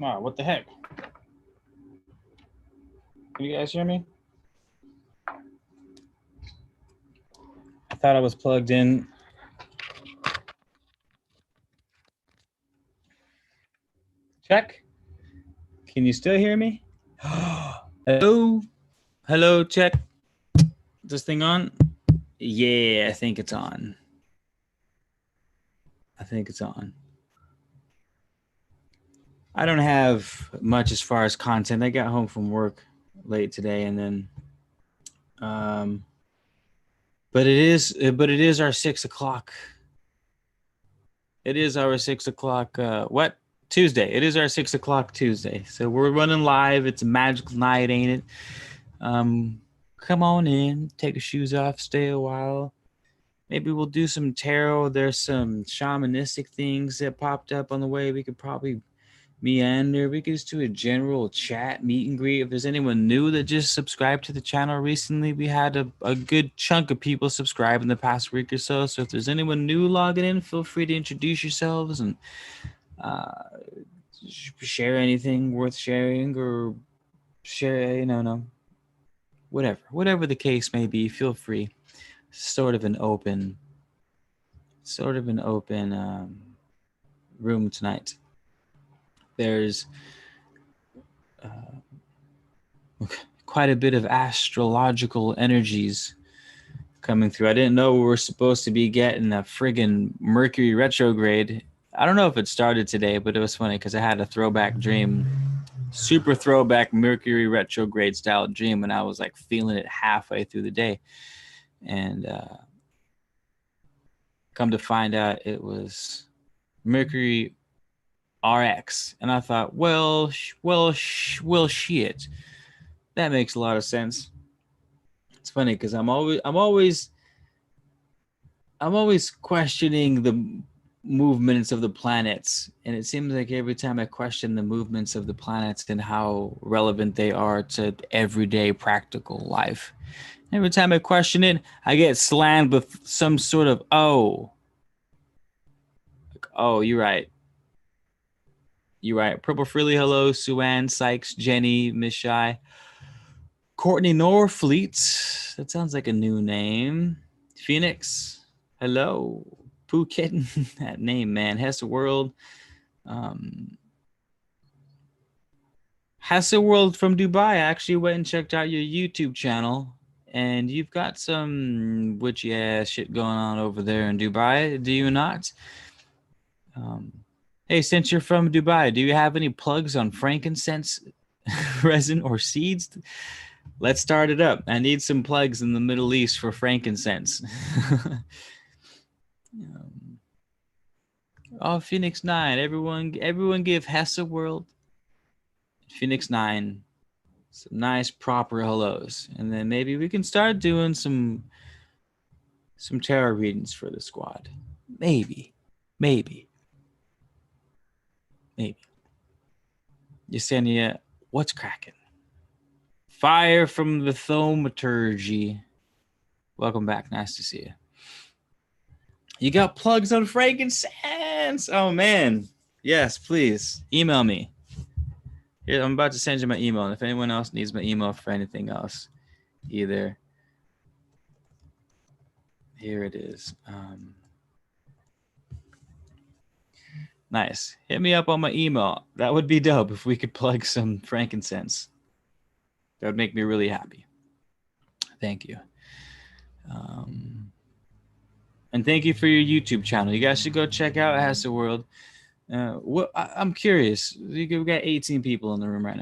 Wow, what the heck? Can you guys hear me? I thought I was plugged in. Check. Can you still hear me? Hello? Hello, check. Is this thing on? Yeah, I think it's on. I think it's on. I don't have much as far as content. I got home from work late today, and then, but it is our 6 o'clock. It is our 6 o'clock. What? Tuesday. It is our 6 o'clock Tuesday. So we're running live. It's a magical night, ain't it? Come on in, take the shoes off, stay a while. Maybe we'll do some tarot. There's some shamanistic things that popped up on the way. We could probably meander. We could just do a general chat, meet and greet. If there's anyone new that just subscribed to the channel recently, we had a good chunk of people subscribe in the past week or so. So if there's anyone new logging in, feel free to introduce yourselves and share anything worth sharing, or share, whatever the case may be. Feel free. Sort of an open room tonight. There's quite a bit of astrological energies coming through. I didn't know we were supposed to be getting a friggin' Mercury retrograde. I don't know if it started today, but it was funny because I had a throwback dream, super throwback Mercury retrograde style dream, and I was like feeling it halfway through the day. And come to find out it was Mercury RX. And I thought, well, shit. That makes a lot of sense. It's funny because I'm always questioning the movements of the planets, and it seems like every time I question the movements of the planets and how relevant they are to everyday practical life, every time I question it, I get slammed with some sort of oh, you're right. Purple Frilly, hello. Suan, Sykes, Jenny, Miss Shy, Courtney Norfleet. That sounds like a new name. Phoenix, hello. Pooh Kitten, that name, man. Hessa World. Hessa World from Dubai. I actually went and checked out your YouTube channel, and you've got some witchy ass shit going on over there in Dubai, do you not? Hey, since you're from Dubai, do you have any plugs on frankincense resin or seeds? Let's start it up. I need some plugs in the Middle East for frankincense. Oh, Phoenix 9. Everyone give Hessa World, Phoenix 9, some nice proper hellos. And then maybe we can start doing some tarot readings for the squad. Maybe. Yesenia, what's cracking? Fire from the Thaumaturgy. Welcome back. Nice to see you. You got plugs on frankincense? Oh, man. Yes, please. Email me. Here, I'm about to send you my email. And if anyone else needs my email for anything else, either. Here it is. Nice. Hit me up on my email. That would be dope if we could plug some frankincense. That would make me really happy. Thank you. And thank you for your YouTube channel. You guys should go check out Hassa World. I'm curious. We've got 18 people in the room right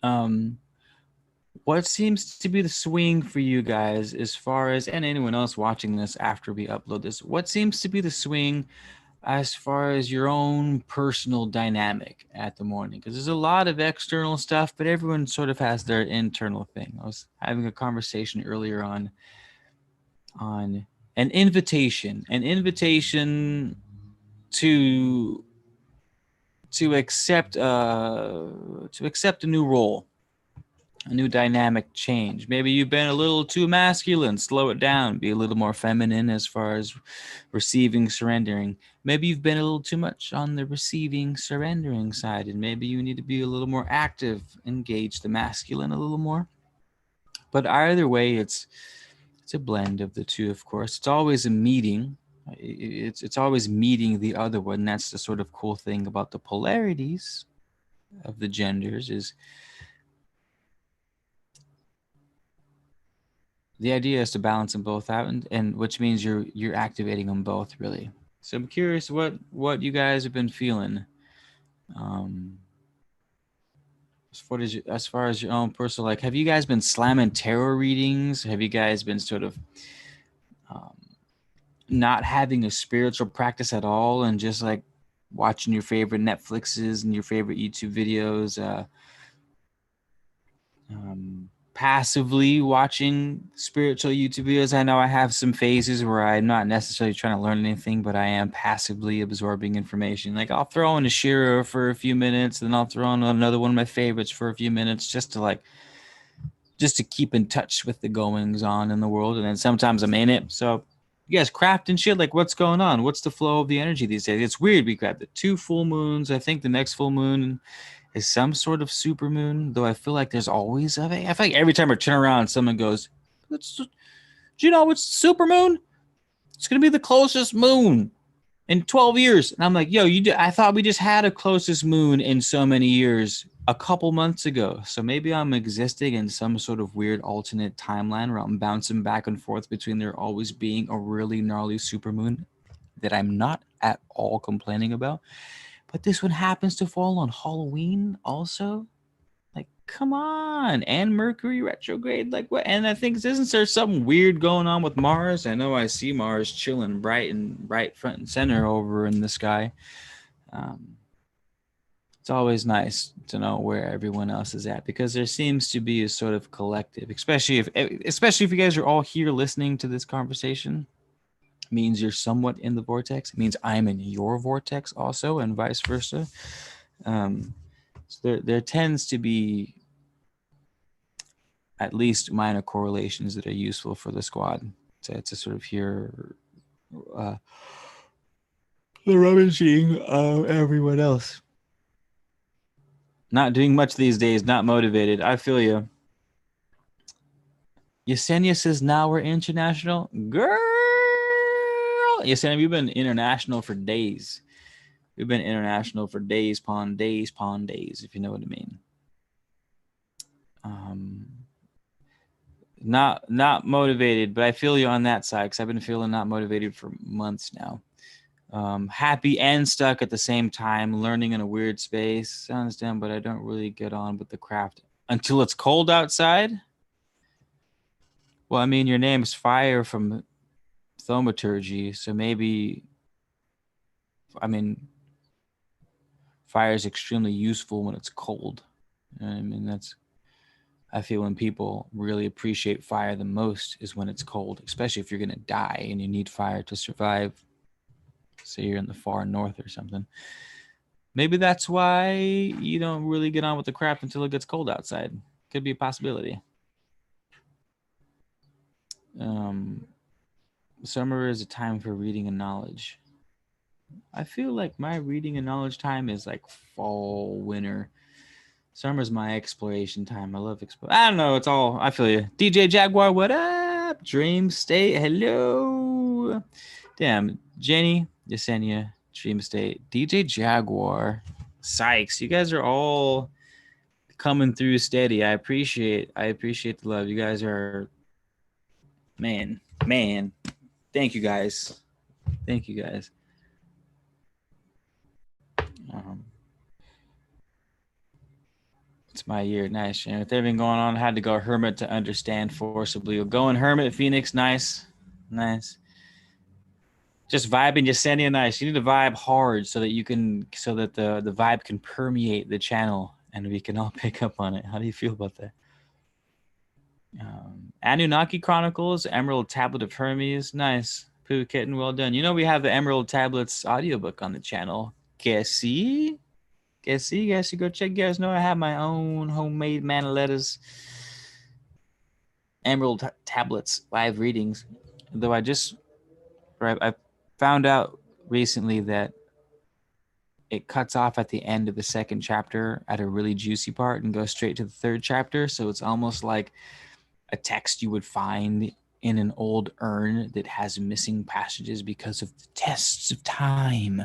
now. What seems to be the swing for you guys as far as, and anyone else watching this after we upload this, what seems to be the swing as far as your own personal dynamic at the morning? Because there's a lot of external stuff, but everyone sort of has their internal thing. I was having a conversation earlier on an invitation to accept a new role. a new dynamic change. Maybe you've been a little too masculine, slow it down, be a little more feminine as far as receiving, surrendering. Maybe you've been a little too much on the receiving, surrendering side, and maybe you need to be a little more active, engage the masculine a little more. But either way, it's a blend of the two, of course. It's always a meeting. It's always meeting the other one. That's the sort of cool thing about the polarities of the genders is the idea is to balance them both out, and which means you're activating them both really. So I'm curious what you guys have been feeling. Um, as far as your own personal, like, have you guys been slamming tarot readings? Have you guys been sort of um, not having a spiritual practice at all, and just like watching your favorite Netflixes and your favorite YouTube videos? Passively watching spiritual YouTube videos. I know I have some phases where I'm not necessarily trying to learn anything, but I am passively absorbing information. Like I'll throw in a Shiro for a few minutes, then I'll throw in another one of my favorites for a few minutes just to keep in touch with the goings on in the world. And then sometimes I'm in it. So you guys crafting shit, like what's going on? What's the flow of the energy these days? It's weird. We got the 2 full moons. I think the next full moon is some sort of supermoon, though I feel like there's always I feel like every time I turn around, someone goes, "Do you know it's supermoon? It's gonna be the closest moon in 12 years." And I'm like, "Yo, I thought we just had a closest moon in so many years a couple months ago." So maybe I'm existing in some sort of weird alternate timeline where I'm bouncing back and forth between there always being a really gnarly supermoon that I'm not at all complaining about. But this one happens to fall on Halloween also. Like, come on. And Mercury retrograde. Like, what? And I think, isn't there something weird going on with Mars? I know I see Mars chilling bright front and center over in the sky. Um, it's always nice to know where everyone else is at, because there seems to be a sort of collective, especially if you guys are all here listening to this conversation. Means you're somewhat in the vortex. It means I'm in your vortex also, and vice versa. So there tends to be at least minor correlations that are useful for the squad to sort of hear the rummaging of everyone else. Not doing much these days, not motivated. I feel you. Yesenia says now we're international. Girl! Yesenia, we've been international for days. We've been international for days, pon days, if you know what I mean. Not motivated, but I feel you on that side, because I've been feeling not motivated for months now. Happy and stuck at the same time, learning in a weird space. I understand, but I don't really get on with the craft until it's cold outside. Well, I mean, your name's Fire from Thaumaturgy, so maybe, I mean, fire is extremely useful when it's cold. You know what I mean, I feel when people really appreciate fire the most is when it's cold, especially if you're going to die and you need fire to survive. Say you're in the far north or something. Maybe that's why you don't really get on with the craft until it gets cold outside. Could be a possibility. Summer is a time for reading and knowledge. I feel like my reading and knowledge time is like fall, winter. Summer's my exploration time. I love I don't know. It's all, I feel you. DJ Jaguar, what up? Dream State, hello. Damn, Jenny, Yesenia, Dream State, DJ Jaguar, Sykes. You guys are all coming through steady. I appreciate the love. You guys are, man. Thank you guys. It's my year. Nice. And with everything going on, I had to go hermit to understand forcibly. Going hermit, Phoenix. Nice. Just vibing Yesenia, nice. You need to vibe hard so that the vibe can permeate the channel and we can all pick up on it. How do you feel about that? Anunnaki Chronicles, Emerald Tablet of Hermes. Nice. Pooh Kitten, well done. You know we have the Emerald Tablets audiobook on the channel. Guessy, you guys should go check. You guys know I have my own homemade manilettas Emerald Tablets live readings. Though I found out recently that it cuts off at the end of the second chapter at a really juicy part and goes straight to the third chapter. So it's almost like a text you would find in an old urn that has missing passages because of the tests of time.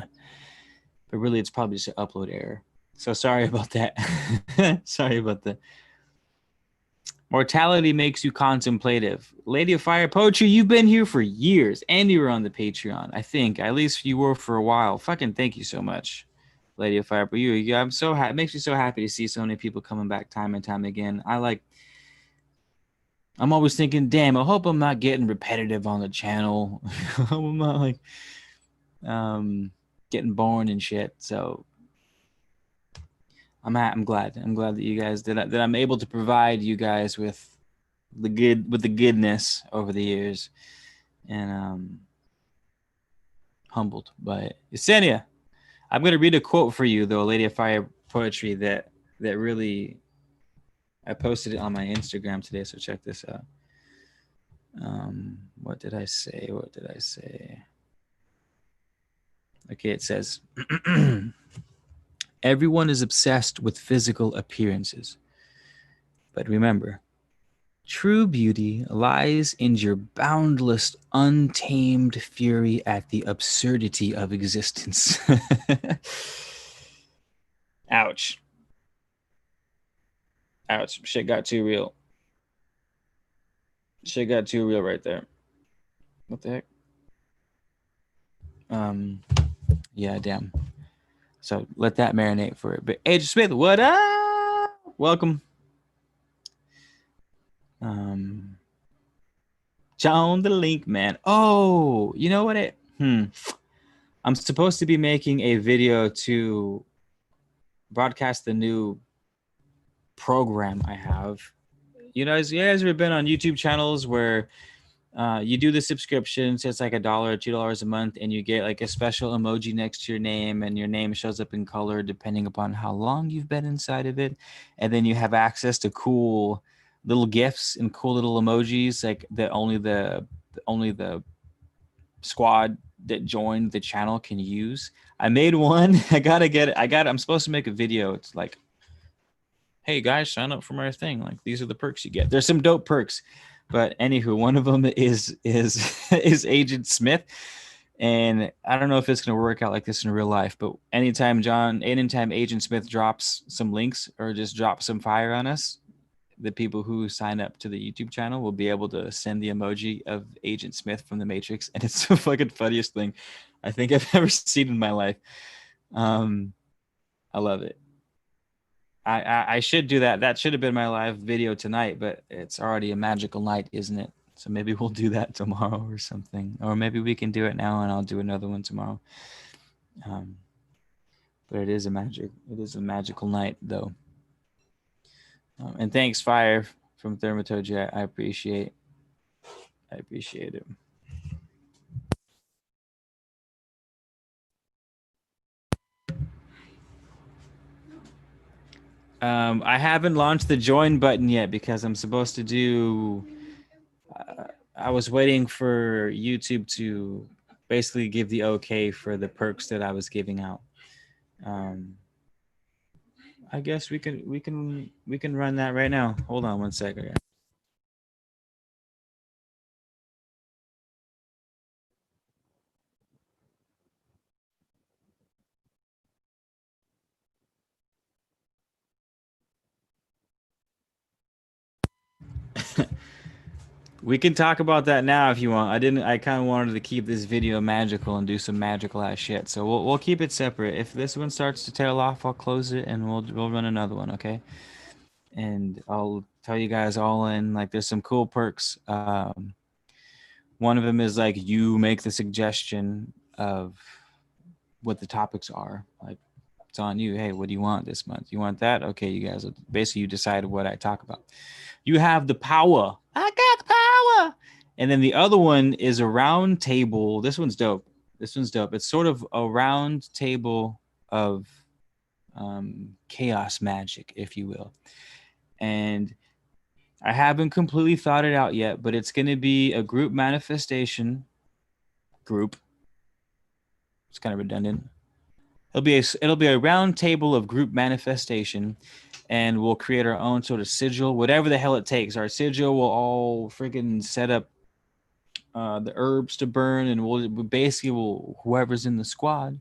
But really, it's probably just an upload error. So sorry about that. Sorry about that. Mortality makes you contemplative. Lady of Fire Poetry, you've been here for years, and you were on the Patreon. I think at least you were for a while. Fucking thank you so much, Lady of Fire. But I'm so happy. It makes me so happy to see so many people coming back time and time again. I'm always thinking, damn, I hope I'm not getting repetitive on the channel. I'm not like getting boring and shit. So I'm glad that you guys that I'm able to provide you guys with the goodness over the years, and humbled by it. Yesenia, I'm gonna read a quote for you though, Lady of Fire Poetry, that really, I posted it on my Instagram today, so check this out. What did I say? Okay, it says, everyone is obsessed with physical appearances. But remember, true beauty lies in your boundless, untamed fury at the absurdity of existence. Ouch. Ouch. Shit got too real. Shit got too real right there. What the heck? Yeah, damn. So let that marinate for a bit. Agent Smith, what up? Welcome. John the Link Man. Oh, you know what I'm supposed to be making a video to broadcast the new program I have. You guys ever been on YouTube channels where you do the subscription, so it's like $1 or $2 a month, and you get like a special emoji next to your name, and your name shows up in color depending upon how long you've been inside of it, and then you have access to cool little gifs and cool little emojis, like that only the squad that joined the channel can use. I made one. I gotta get it. I'm supposed to make a video. It's like, hey guys, sign up for my thing. Like, these are the perks you get. There's some dope perks. But anywho, one of them is is Agent Smith, and I don't know if it's gonna work out like this in real life. But anytime Agent Smith drops some links or just drops some fire on us, the people who sign up to the YouTube channel will be able to send the emoji of Agent Smith from the Matrix, and it's the fucking funniest thing I think I've ever seen in my life. I love it. I should do that. That should have been my live video tonight, but it's already a magical night, isn't it? So maybe we'll do that tomorrow or something, or maybe we can do it now and I'll do another one tomorrow. But it is a magical night though. And thanks, Fire from Thermatogia. I appreciate it. I haven't launched the join button yet because I'm supposed to do. I was waiting for YouTube to basically give the okay for the perks that I was giving out. I guess we can run that right now. Hold on one second. We can talk about that now if you want. I kind of wanted to keep this video magical and do some magical ass shit. So we'll keep it separate. If this one starts to tail off, I'll close it and we'll run another one, okay? And I'll tell you guys all in, like, there's some cool perks. One of them is like, you make the suggestion of what the topics are. Like, it's on you. Hey, what do you want this month? You want that? Okay, you guys, basically you decide what I talk about. You have the power. I got the power. And then the other one is a round table. This one's dope. It's sort of a round table of chaos magic, if you will. And I haven't completely thought it out yet, but it's going to be a group manifestation group. It's kind of redundant. It'll be a round table of group manifestation, and we'll create our own sort of sigil, whatever the hell it takes. Our sigil will all freaking set up the herbs to burn, and whoever's in the squad.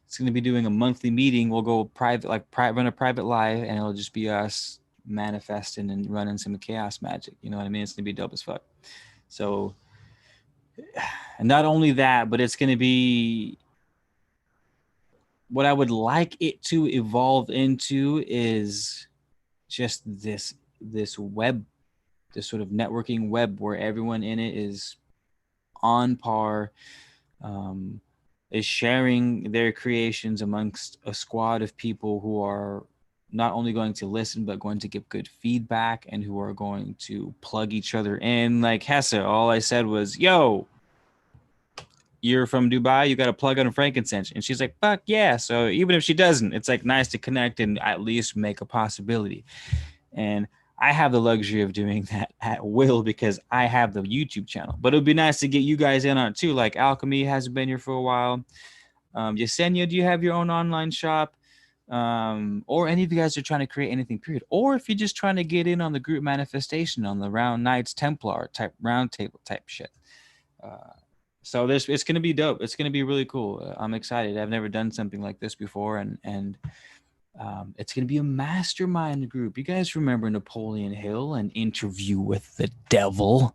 It's going to be doing a monthly meeting. We'll go private, run a private live, and it'll just be us manifesting and running some chaos magic. You know what I mean? It's going to be dope as fuck. So, and not only that, but it's going to be what I would like it to evolve into is just this web, this sort of networking web where everyone in it is on par, um, is sharing their creations amongst a squad of people who are not only going to listen but going to give good feedback and who are going to plug each other in. Like Hessa, all I said was, "Yo, you're from Dubai, you got to plug on frankincense," and she's like, "Fuck yeah!" So even if she doesn't, it's like nice to connect and at least make a possibility. And I have the luxury of doing that at will because I have the YouTube channel. But it would be nice to get you guys in on it too. Like Alchemy hasn't been here for a while. Yesenia, do you have your own online shop? Or any of you guys are trying to create anything, period. Or if you're just trying to get in on the group manifestation on the Round Knights Templar type round table type shit. So it's going to be dope. It's going to be really cool. I'm excited. I've never done something like this before, and it's going to be a mastermind group. You guys remember Napoleon Hill, An Interview with the Devil,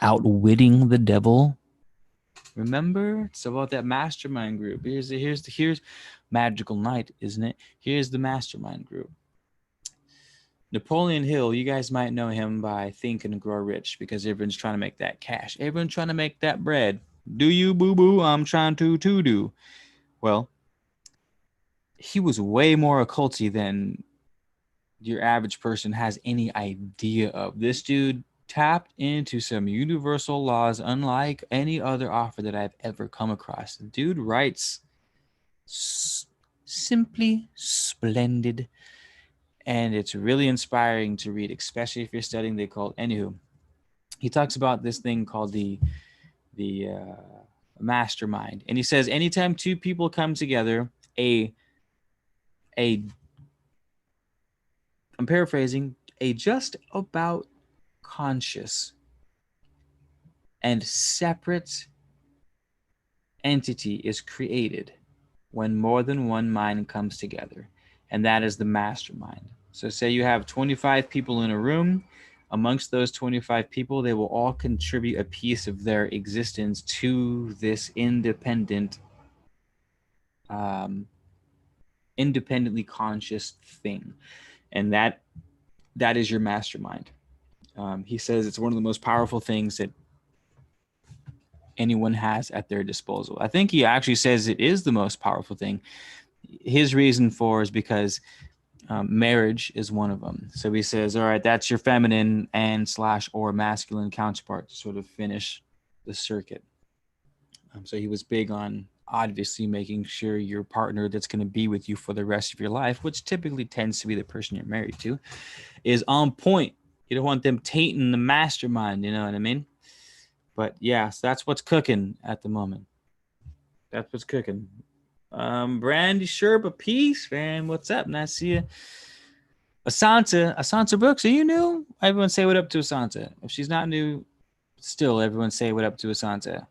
Outwitting the Devil? Remember? It's about that mastermind group. Here's Magical Night, isn't it? Here's the mastermind group. Napoleon Hill, you guys might know him by Think and Grow Rich because everyone's trying to make that cash. Everyone's trying to make that bread. Do you, boo-boo? I'm trying to do. Well, he was way more occulty than your average person has any idea of. This dude tapped into some universal laws unlike any other author that I've ever come across. The dude writes simply splendid, and it's really inspiring to read, especially if you're studying the occult. Anywho, he talks about this thing called the mastermind, and he says anytime two people come together, I'm paraphrasing, a just about conscious and separate entity is created when more than one mind comes together, and that is the mastermind. So say you have 25 people in a room. Amongst those 25 people, they will all contribute a piece of their existence to this independently conscious thing, and that is your mastermind. He says it's one of the most powerful things that anyone has at their disposal. I think he actually says it is the most powerful thing. His reason for is because marriage is one of them. So he says, all right, that's your feminine and / or masculine counterpart to sort of finish the circuit. So he was big on obviously making sure your partner that's going to be with you for the rest of your life, which typically tends to be the person you're married to, is on point. You don't want them tainting the mastermind, you know what I mean? But yeah, so that's what's cooking at the moment. That's what's cooking. Brandy Sherpa, peace, man. What's up? Nice to see you. Asanta Brooks, are you new? Everyone say what up to Asanta. If she's not new, still everyone say what up to Asanta.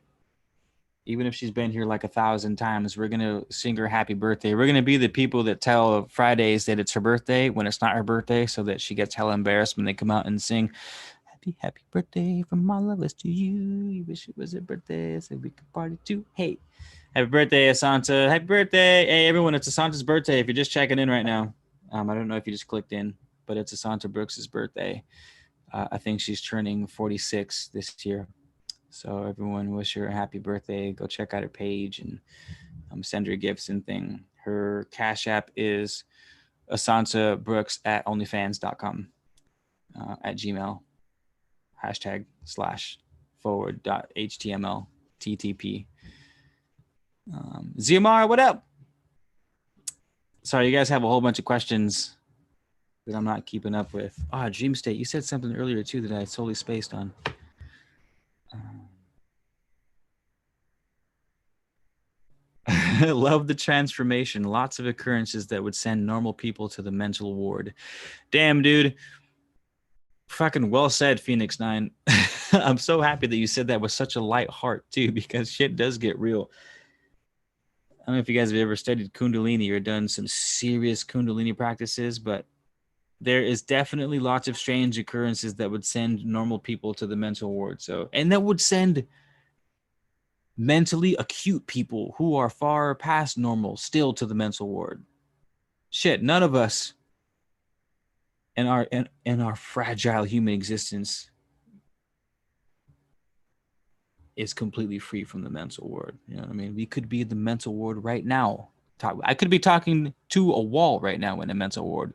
Even if she's been here like 1,000 times, we're gonna sing her happy birthday. We're gonna be the people that tell Fridays that it's her birthday when it's not her birthday, so that she gets hella embarrassed when they come out and sing happy birthday from my lovers to you. You wish it was her birthday so we could party too. Hey, happy birthday, Asanta. Happy birthday. Hey, everyone, it's Asanta's birthday. If you're just checking in right now, I don't know if you just clicked in, but it's Asanta Brooks' birthday. I think she's turning 46 this year. So everyone wish her a happy birthday. Go check out her page and send her gifts and thing. Her Cash App is Asanta Brooks at onlyfans.com at Gmail. #/forward.html TTP. Ziamar, what up? Sorry, you guys have a whole bunch of questions because I'm not keeping up with. Dream state. You said something earlier too that I totally spaced on. Love the transformation. Lots of occurrences that would send normal people to the mental ward. Damn, dude. Fucking well said, Phoenix 9. I'm so happy that you said that with such a light heart too, because shit does get real. I don't know if you guys have ever studied Kundalini or done some serious Kundalini practices, but there is definitely lots of strange occurrences that would send normal people to the mental ward. So, and that would send mentally acute people who are far past normal still to the mental ward. Shit, none of us in our fragile human existence is completely free from the mental ward. You know what I mean? We could be in the mental ward right now. I could be talking to a wall right now in a mental ward.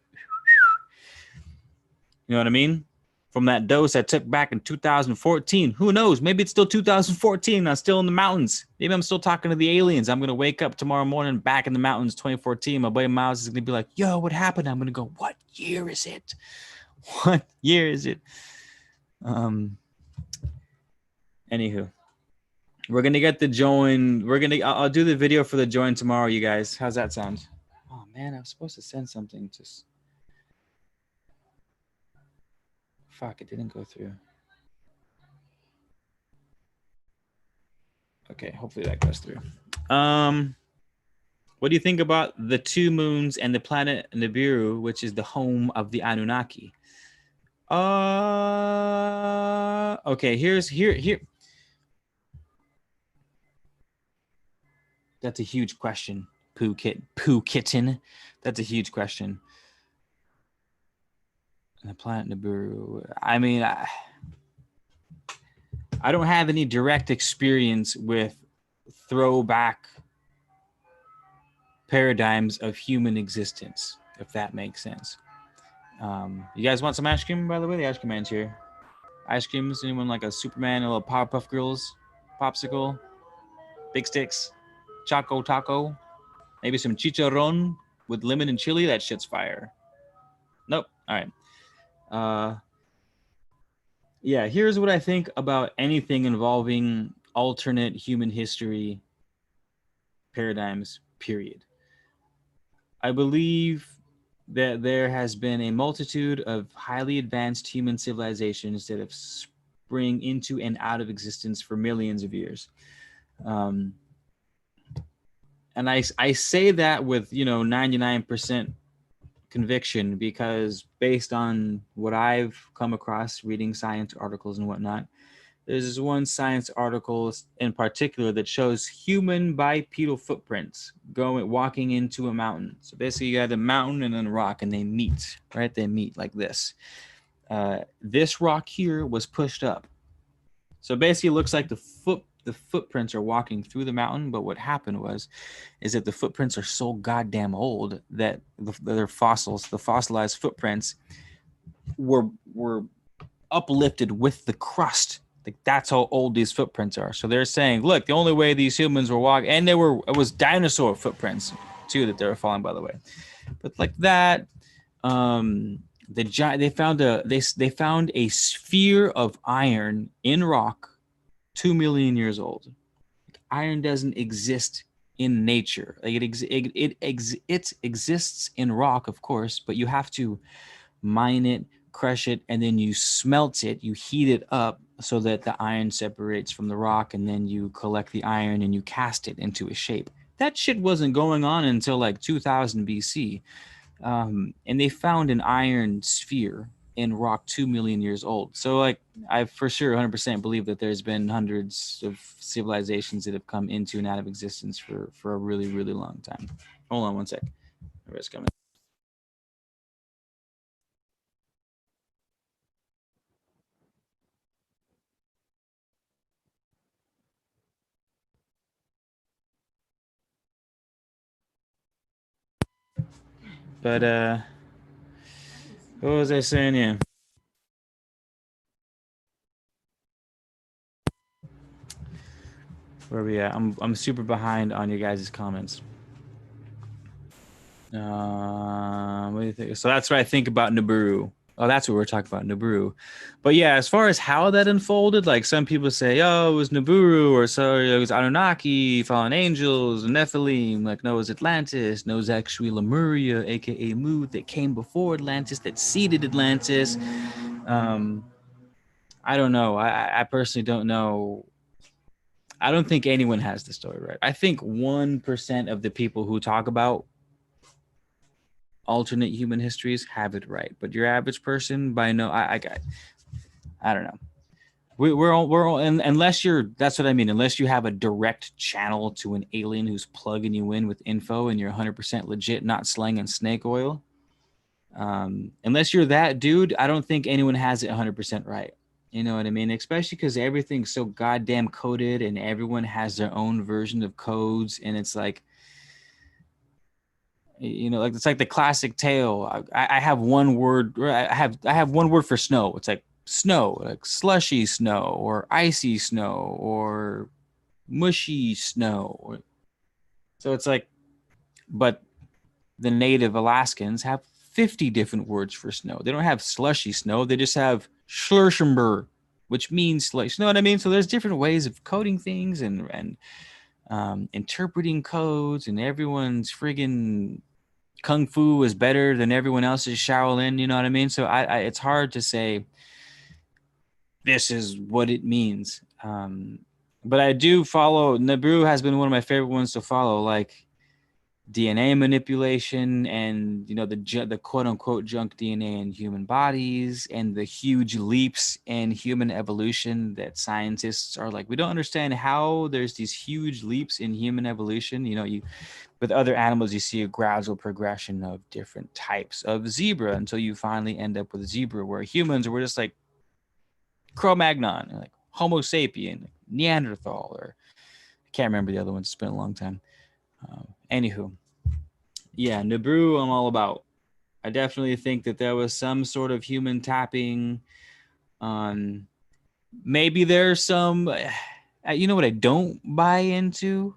You know what I mean? From that dose I took back in 2014. Who knows? Maybe it's still 2014. I'm still in the mountains. Maybe I'm still talking to the aliens. I'm going to wake up tomorrow morning back in the mountains 2014. My buddy Miles is going to be like, yo, what happened? I'm going to go, what year is it? What year is it? Anywho, we're going to get the join. I'll do the video for the join tomorrow, you guys. How's that sound? Oh, man, I was supposed to send something. Fuck, it didn't go through. Okay, hopefully that goes through. What do you think about the two moons and the planet Nibiru, which is the home of the Anunnaki? Okay, here. That's a huge question, Pooh Kitten. That's a huge question. And the planet Nibiru. I mean, I don't have any direct experience with throwback paradigms of human existence, if that makes sense. You guys want some ice cream, by the way? The ice cream man's here. Ice creams? Anyone like a Superman, a little Powerpuff Girls, popsicle, big sticks, Choco Taco, maybe some chicharron with lemon and chili? That shit's fire. Nope. All right. Yeah, here's what I think about anything involving alternate human history paradigms, period. I believe that there has been a multitude of highly advanced human civilizations that have spring into and out of existence for millions of years. And I say that with, 99% conviction, because based on what I've come across reading science articles and whatnot, there's this one science article in particular that shows human bipedal footprints walking into a mountain. So basically you got a mountain and then a rock and they meet, right? They meet like this. This rock here was pushed up. So basically it looks like the footprints are walking through the mountain, but what happened is that the footprints are so goddamn old that they're fossils. The fossilized footprints were uplifted with the crust. Like, that's how old these footprints are. So they're saying, look, the only way these humans were walking, and it was dinosaur footprints too that they were following, by the way. But like that, they found a sphere of iron in rock 2 million years old. Iron doesn't exist in nature. Like it exists in rock, of course, but you have to mine it, crush it, and then you smelt it, you heat it up so that the iron separates from the rock, and then you collect the iron and you cast it into a shape. That shit wasn't going on until like 2000 BC. And they found an iron sphere in rock 2 million years old. So like, I for sure 100% believe that there's been hundreds of civilizations that have come into and out of existence for a really, really long time. Hold on one sec. It's coming. But what was I saying here? Where are we at? I'm super behind on your guys' comments. What do you think? So that's what I think about Nibiru. Oh, that's what we're talking about, Nibiru. But yeah, as far as how that unfolded, like some people say, oh, it was Nibiru, or so it was Anunnaki, fallen angels, Nephilim, like no, it was Atlantis, no, it was actually Lemuria, aka Mu, that came before Atlantis, that seeded Atlantis. Um, I don't know. I personally don't know. I don't think anyone has the story right. I think 1% of the people who talk about alternate human histories have it right, but your average person, by no, I don't know. And unless you're, that's what I mean. Unless you have a direct channel to an alien who's plugging you in with info and you're 100% legit, not slanging snake oil. Unless you're that dude, I don't think anyone has it 100% right. You know what I mean? Especially because everything's so goddamn coded and everyone has their own version of codes, and it's like, you know, like it's like the classic tale. I have one word. I have one word for snow. It's like snow, like slushy snow, or icy snow, or mushy snow. So it's like, but the native Alaskans have 50 different words for snow. They don't have slushy snow. They just have schlurschenber, which means slush. You know what I mean? So there's different ways of coding things and interpreting codes, and everyone's friggin' kung fu is better than everyone else's Shaolin. You know what I mean? So it's hard to say this is what it means. But I do follow. Nibiru has been one of my favorite ones to follow, like DNA manipulation and, you know, the quote unquote junk DNA in human bodies, and the huge leaps in human evolution that scientists are like, we don't understand how there's these huge leaps in human evolution. You know, with other animals, you see a gradual progression of different types of zebra until you finally end up with zebra, where humans were just like Cro-Magnon, like Homo sapien, like Neanderthal, or I can't remember the other ones. It's been a long time. Anywho, yeah, Nibiru, I'm all about. I definitely think that there was some sort of human tapping on. Maybe there's some. You know what I don't buy into?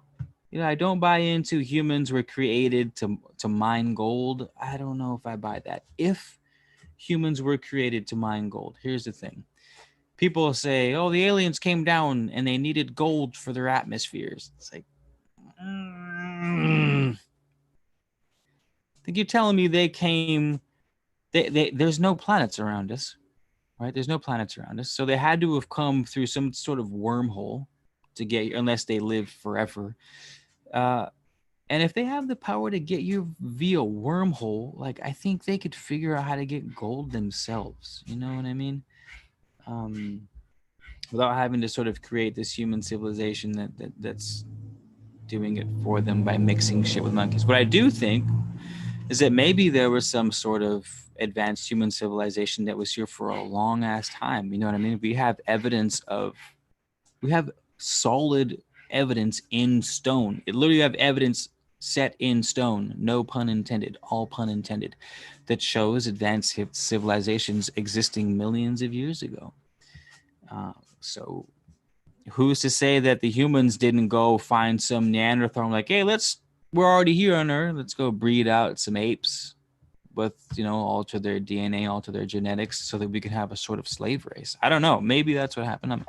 You know, I don't buy into humans were created to mine gold. I don't know if I buy that. If humans were created to mine gold, here's the thing. People say, oh, the aliens came down and they needed gold for their atmospheres. It's like, I think you're telling me they came, there's no planets around us, right? There's no planets around us. So they had to have come through some sort of wormhole to get here, unless they live forever. And if they have the power to get you via wormhole, like, I think they could figure out how to get gold themselves. You know what I mean? Without having to sort of create this human civilization that's doing it for them by mixing shit with monkeys. What I do think is that maybe there was some sort of advanced human civilization that was here for a long ass time. You know what I mean? We have solid evidence in stone. It literally have evidence set in stone, no pun intended, all pun intended, that shows advanced civilizations existing millions of years ago. So who's to say that the humans didn't go find some Neanderthal, like, hey, we're already here on Earth, let's go breed out some apes with, you know, alter their DNA, alter their genetics so that we can have a sort of slave race. I don't know. Maybe that's what happened.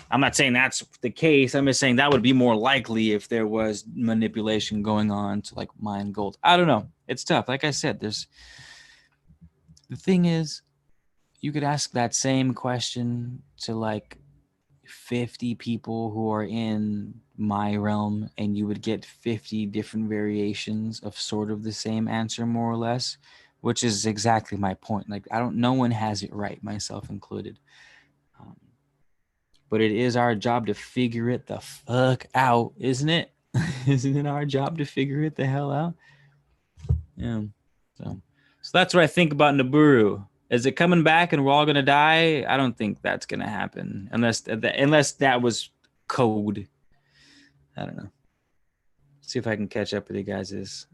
I'm not saying that's the case. I'm just saying that would be more likely if there was manipulation going on to like mine gold. I don't know. It's tough. Like I said, the thing is, you could ask that same question to like 50 people who are in my realm, and you would get 50 different variations of sort of the same answer, more or less, which is exactly my point. Like, no one has it right, myself included. But it is our job to figure it the fuck out, isn't it? Isn't it our job to figure it the hell out? Yeah. So that's what I think about Nibiru. Is it coming back and we're all gonna die? I don't think that's gonna happen unless that was code. I don't know. See if I can catch up with you guys.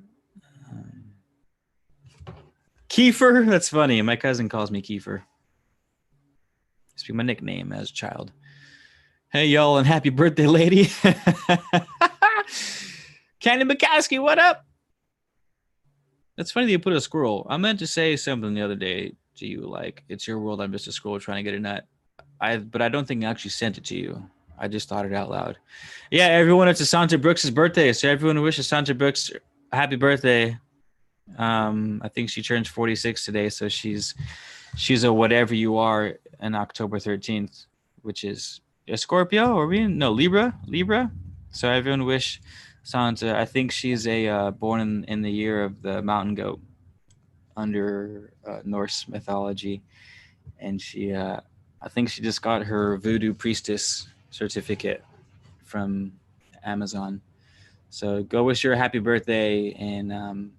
Kiefer. That's funny. My cousin calls me Kiefer. It's my nickname as a child. Hey y'all, and happy birthday, lady. Candy Bukowski, what up? It's funny that you put a squirrel. I meant to say something the other day to you, like, it's your world, I'm just a squirrel trying to get a nut. But I don't think I actually sent it to you. I just thought it out loud. Yeah, everyone, it's Asante Brooks' birthday. So everyone wish Asante Brooks happy birthday. I think she turns 46 today, so she's a whatever you are on October 13th, which is a Scorpio, or we no Libra. So everyone wish Santa. I think she's a born in the year of the mountain goat under Norse mythology, and I think she just got her voodoo priestess certificate from Amazon. So go wish her a happy birthday and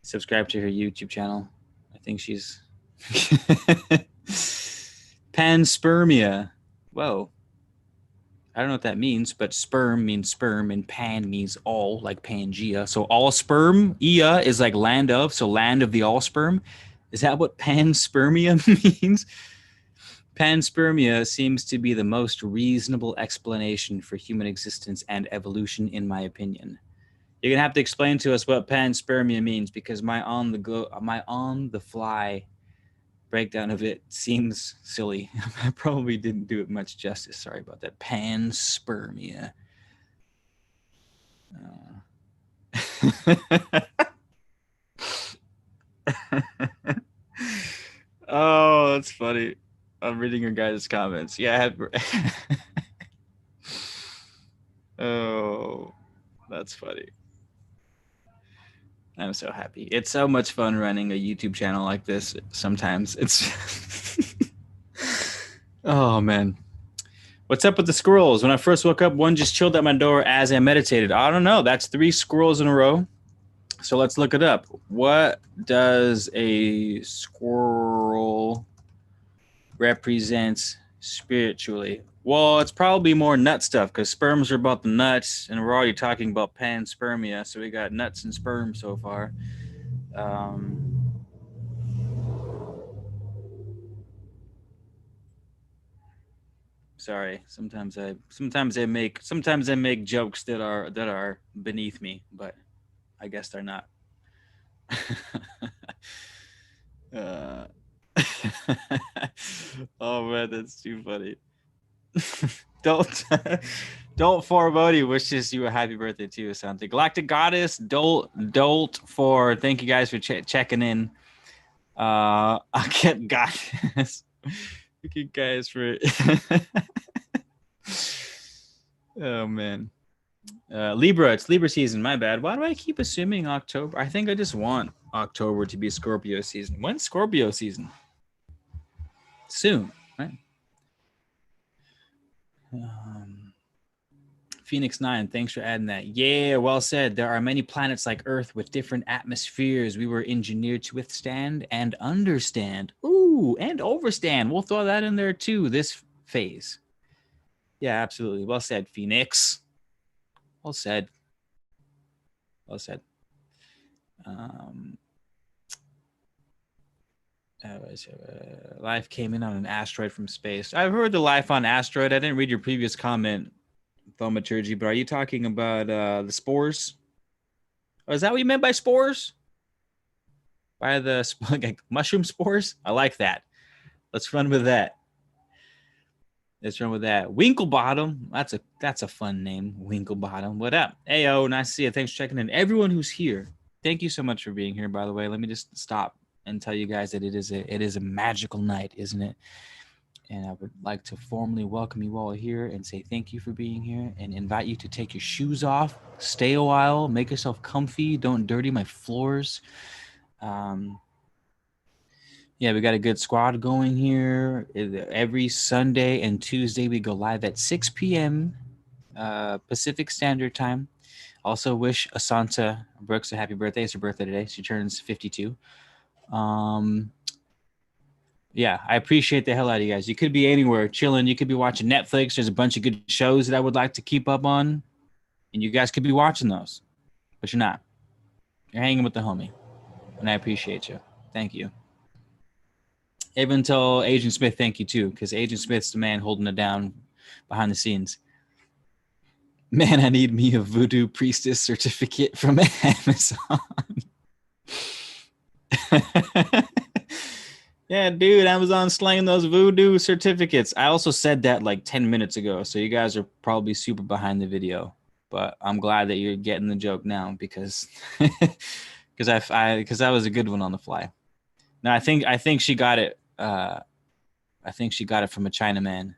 subscribe to her YouTube channel. I think she's panspermia. Whoa. I don't know what that means, but sperm means sperm and pan means all, like Pangea. So all sperm, Ea is like land of, so land of the all sperm. Is that what panspermia means? Panspermia seems to be the most reasonable explanation for human existence and evolution, in my opinion. You're gonna have to explain to us what panspermia means, because my on the fly breakdown of it seems silly. I probably didn't do it much justice. Sorry about that. Panspermia. Oh, that's funny. I'm reading your guys' comments. Yeah, I have. Oh, that's funny. I'm so happy. It's so much fun running a YouTube channel like this. Sometimes it's. Oh man. What's up with the squirrels? When I first woke up, one just chilled at my door as I meditated. I don't know. That's 3 squirrels in a row. So let's look it up. What does a squirrel represent spiritually? Well, it's probably more nut stuff, because sperms are about the nuts, and we're already talking about panspermia. So we got nuts and sperm so far. Sorry. Sometimes I make jokes that are beneath me, but I guess they're not. uh, oh man, that's too funny. don't don't forebody wishes you a happy birthday too, Asante. Galactic Goddess, Dolt for thank you guys for checking in. I get Goddess. Thank you guys for oh man. Libra, it's Libra season. My bad. Why do I keep assuming October? I think I just want October to be Scorpio season. When's Scorpio season? Soon, right? Phoenix 9, thanks for adding that. Yeah, well said. There are many planets like Earth with different atmospheres we were engineered to withstand and understand. Ooh, and overstand. We'll throw that in there too, this phase. Yeah, absolutely. Well said, Phoenix. Well said. Well said. Life came in on an asteroid from space. I've heard the life on asteroid. I didn't read your previous comment, Thaumaturgy, but are you talking about the spores? Oh, is that what you meant by spores? By the like mushroom spores? I like that. Let's run with that. Let's run with that. Winklebottom. That's a fun name. Winklebottom. What up? Ayo, nice to see you. Thanks for checking in. Everyone who's here, thank you so much for being here, by the way. Let me just stop and tell you guys that it is a magical night, isn't it? And I would like to formally welcome you all here and say thank you for being here and invite you to take your shoes off, stay a while, make yourself comfy, don't dirty my floors. Yeah, we got a good squad going here. Every Sunday and Tuesday, we go live at 6 p.m. Pacific Standard Time. Also wish Asanta Brooks a happy birthday. It's her birthday today. She turns 52. Yeah, I appreciate the hell out of you guys. You could be anywhere chilling. You could be watching Netflix. There's a bunch of good shows that I would like to keep up on. And you guys could be watching those. But you're not. You're hanging with the homie. And I appreciate you. Thank you. Even tell Agent Smith thank you too, because Agent Smith's the man holding it down behind the scenes. Man, I need me a voodoo priestess certificate from Amazon. Yeah, dude, Amazon slaying those voodoo certificates. I also said that like 10 minutes ago, so you guys are probably super behind the video. But I'm glad that you're getting the joke now because because that was a good one on the fly. No, I think she got it. I think she got it from a Chinaman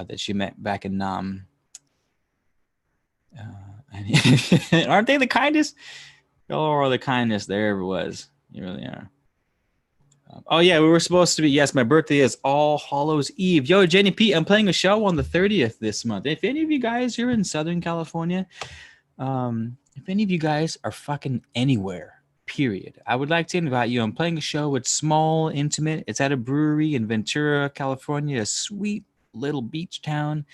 that she met back in Nam. Aren't they the kindest? Y'all are the kindest there ever was. You really are. Oh yeah, we were supposed to be. Yes, my birthday is All Hallows Eve. Yo, Jenny P, I'm playing a show on the 30th this month. If any of you guys are in Southern California, if any of you guys are fucking anywhere, period, I would like to invite you. I'm playing a show. It's small, intimate. It's at a brewery in Ventura, California, a sweet little beach town.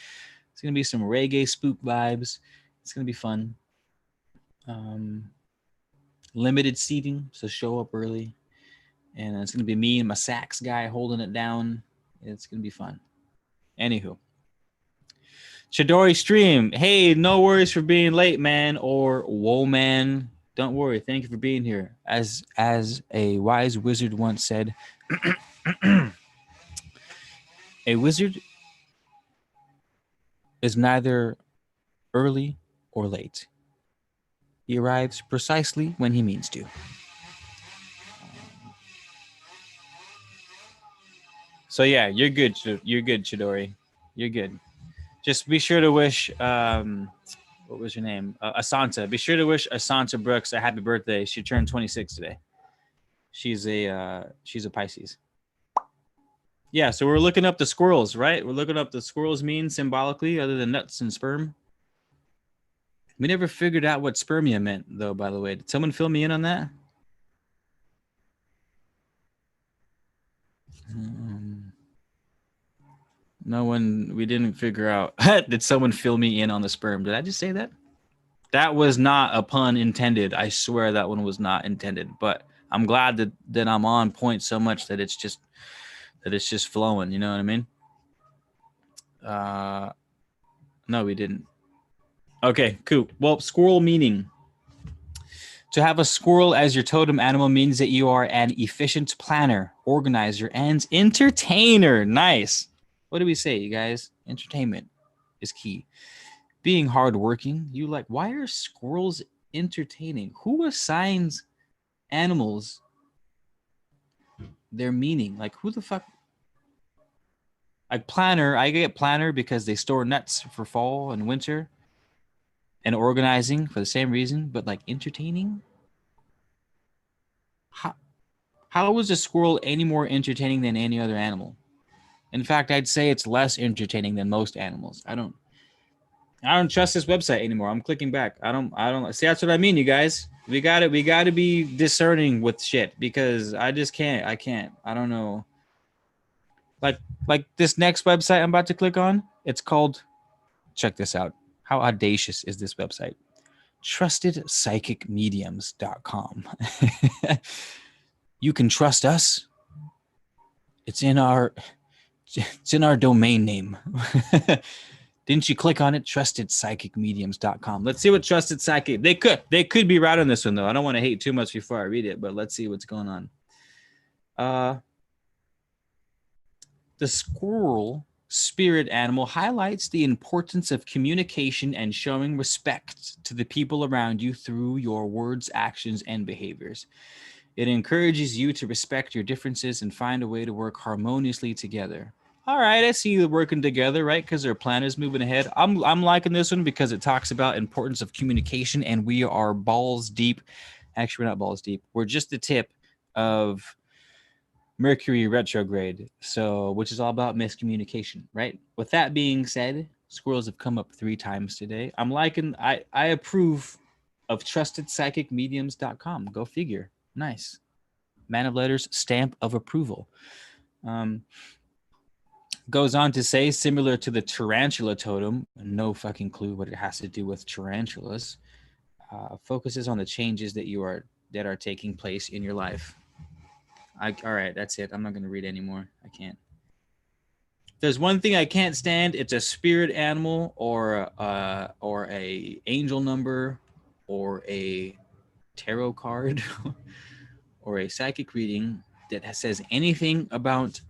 It's gonna be some reggae spook vibes. It's gonna be fun. Limited seating, so show up early. And it's going to be me and my sax guy holding it down. It's going to be fun. Anywho. Chidori stream. Hey, no worries for being late, man. Or, whoa, man. Don't worry. Thank you for being here. As a wise wizard once said, a wizard is neither early or late. He arrives precisely when he means to. So yeah, you're good. You're good, Chidori. You're good. Just be sure to wish what was your name? Asanta. Be sure to wish Asanta Brooks a happy birthday. She turned 26 today. She's a Pisces. Yeah, so we're looking up the squirrels, right? We're looking up the squirrels mean symbolically, other than nuts and sperm. We never figured out what spermia meant, though. By the way, did someone fill me in on that? No one. We didn't figure out. Did someone fill me in on the sperm? Did I just say that? That was not a pun intended. I swear that one was not intended. But I'm glad that I'm on point so much that it's just flowing. You know what I mean? No, we didn't. Okay, cool. Well, squirrel meaning. To have a squirrel as your totem animal means that you are an efficient planner, organizer, and entertainer. Nice. What do we say, you guys? Entertainment is key. Being hardworking, you like. Why are squirrels entertaining? Who assigns animals their meaning? Like, who the fuck? Like planner, I get planner because they store nuts for fall and winter, and organizing for the same reason. But like entertaining, how is a squirrel any more entertaining than any other animal? In fact, I'd say it's less entertaining than most animals. I don't trust this website anymore. I'm clicking back. I don't see. That's what I mean, you guys. We gotta be discerning with shit because I just can't. I don't know. Like this next website I'm about to click on, it's called, check this out. How audacious is this website? TrustedPsychicMediums.com. You can trust us. It's in our domain name. Didn't you click on it? TrustedPsychicMediums.com. Let's see what Trusted Psychic. They could be right on this one though. I don't want to hate too much before I read it, but let's see what's going on. The squirrel spirit animal highlights the importance of communication and showing respect to the people around you through your words, actions, and behaviors. It encourages you to respect your differences and find a way to work harmoniously together. All right, I see you working together, right? Because their plan is moving ahead. I'm liking this one because it talks about importance of communication, and we are balls deep. Actually, we're not balls deep. We're just the tip of Mercury retrograde, so which is all about miscommunication, right? With that being said, squirrels have come up 3 times today. I'm liking. I approve of TrustedPsychicMediums.com. Go figure. Nice. Man of letters, stamp of approval. Goes on to say, similar to the tarantula totem, no fucking clue what it has to do with tarantulas. Focuses on the changes that are taking place in your life. All right, that's it. I'm not going to read anymore. I can't. there's one thing I can't stand, it's a spirit animal or a angel number or a tarot card or a psychic reading that says anything about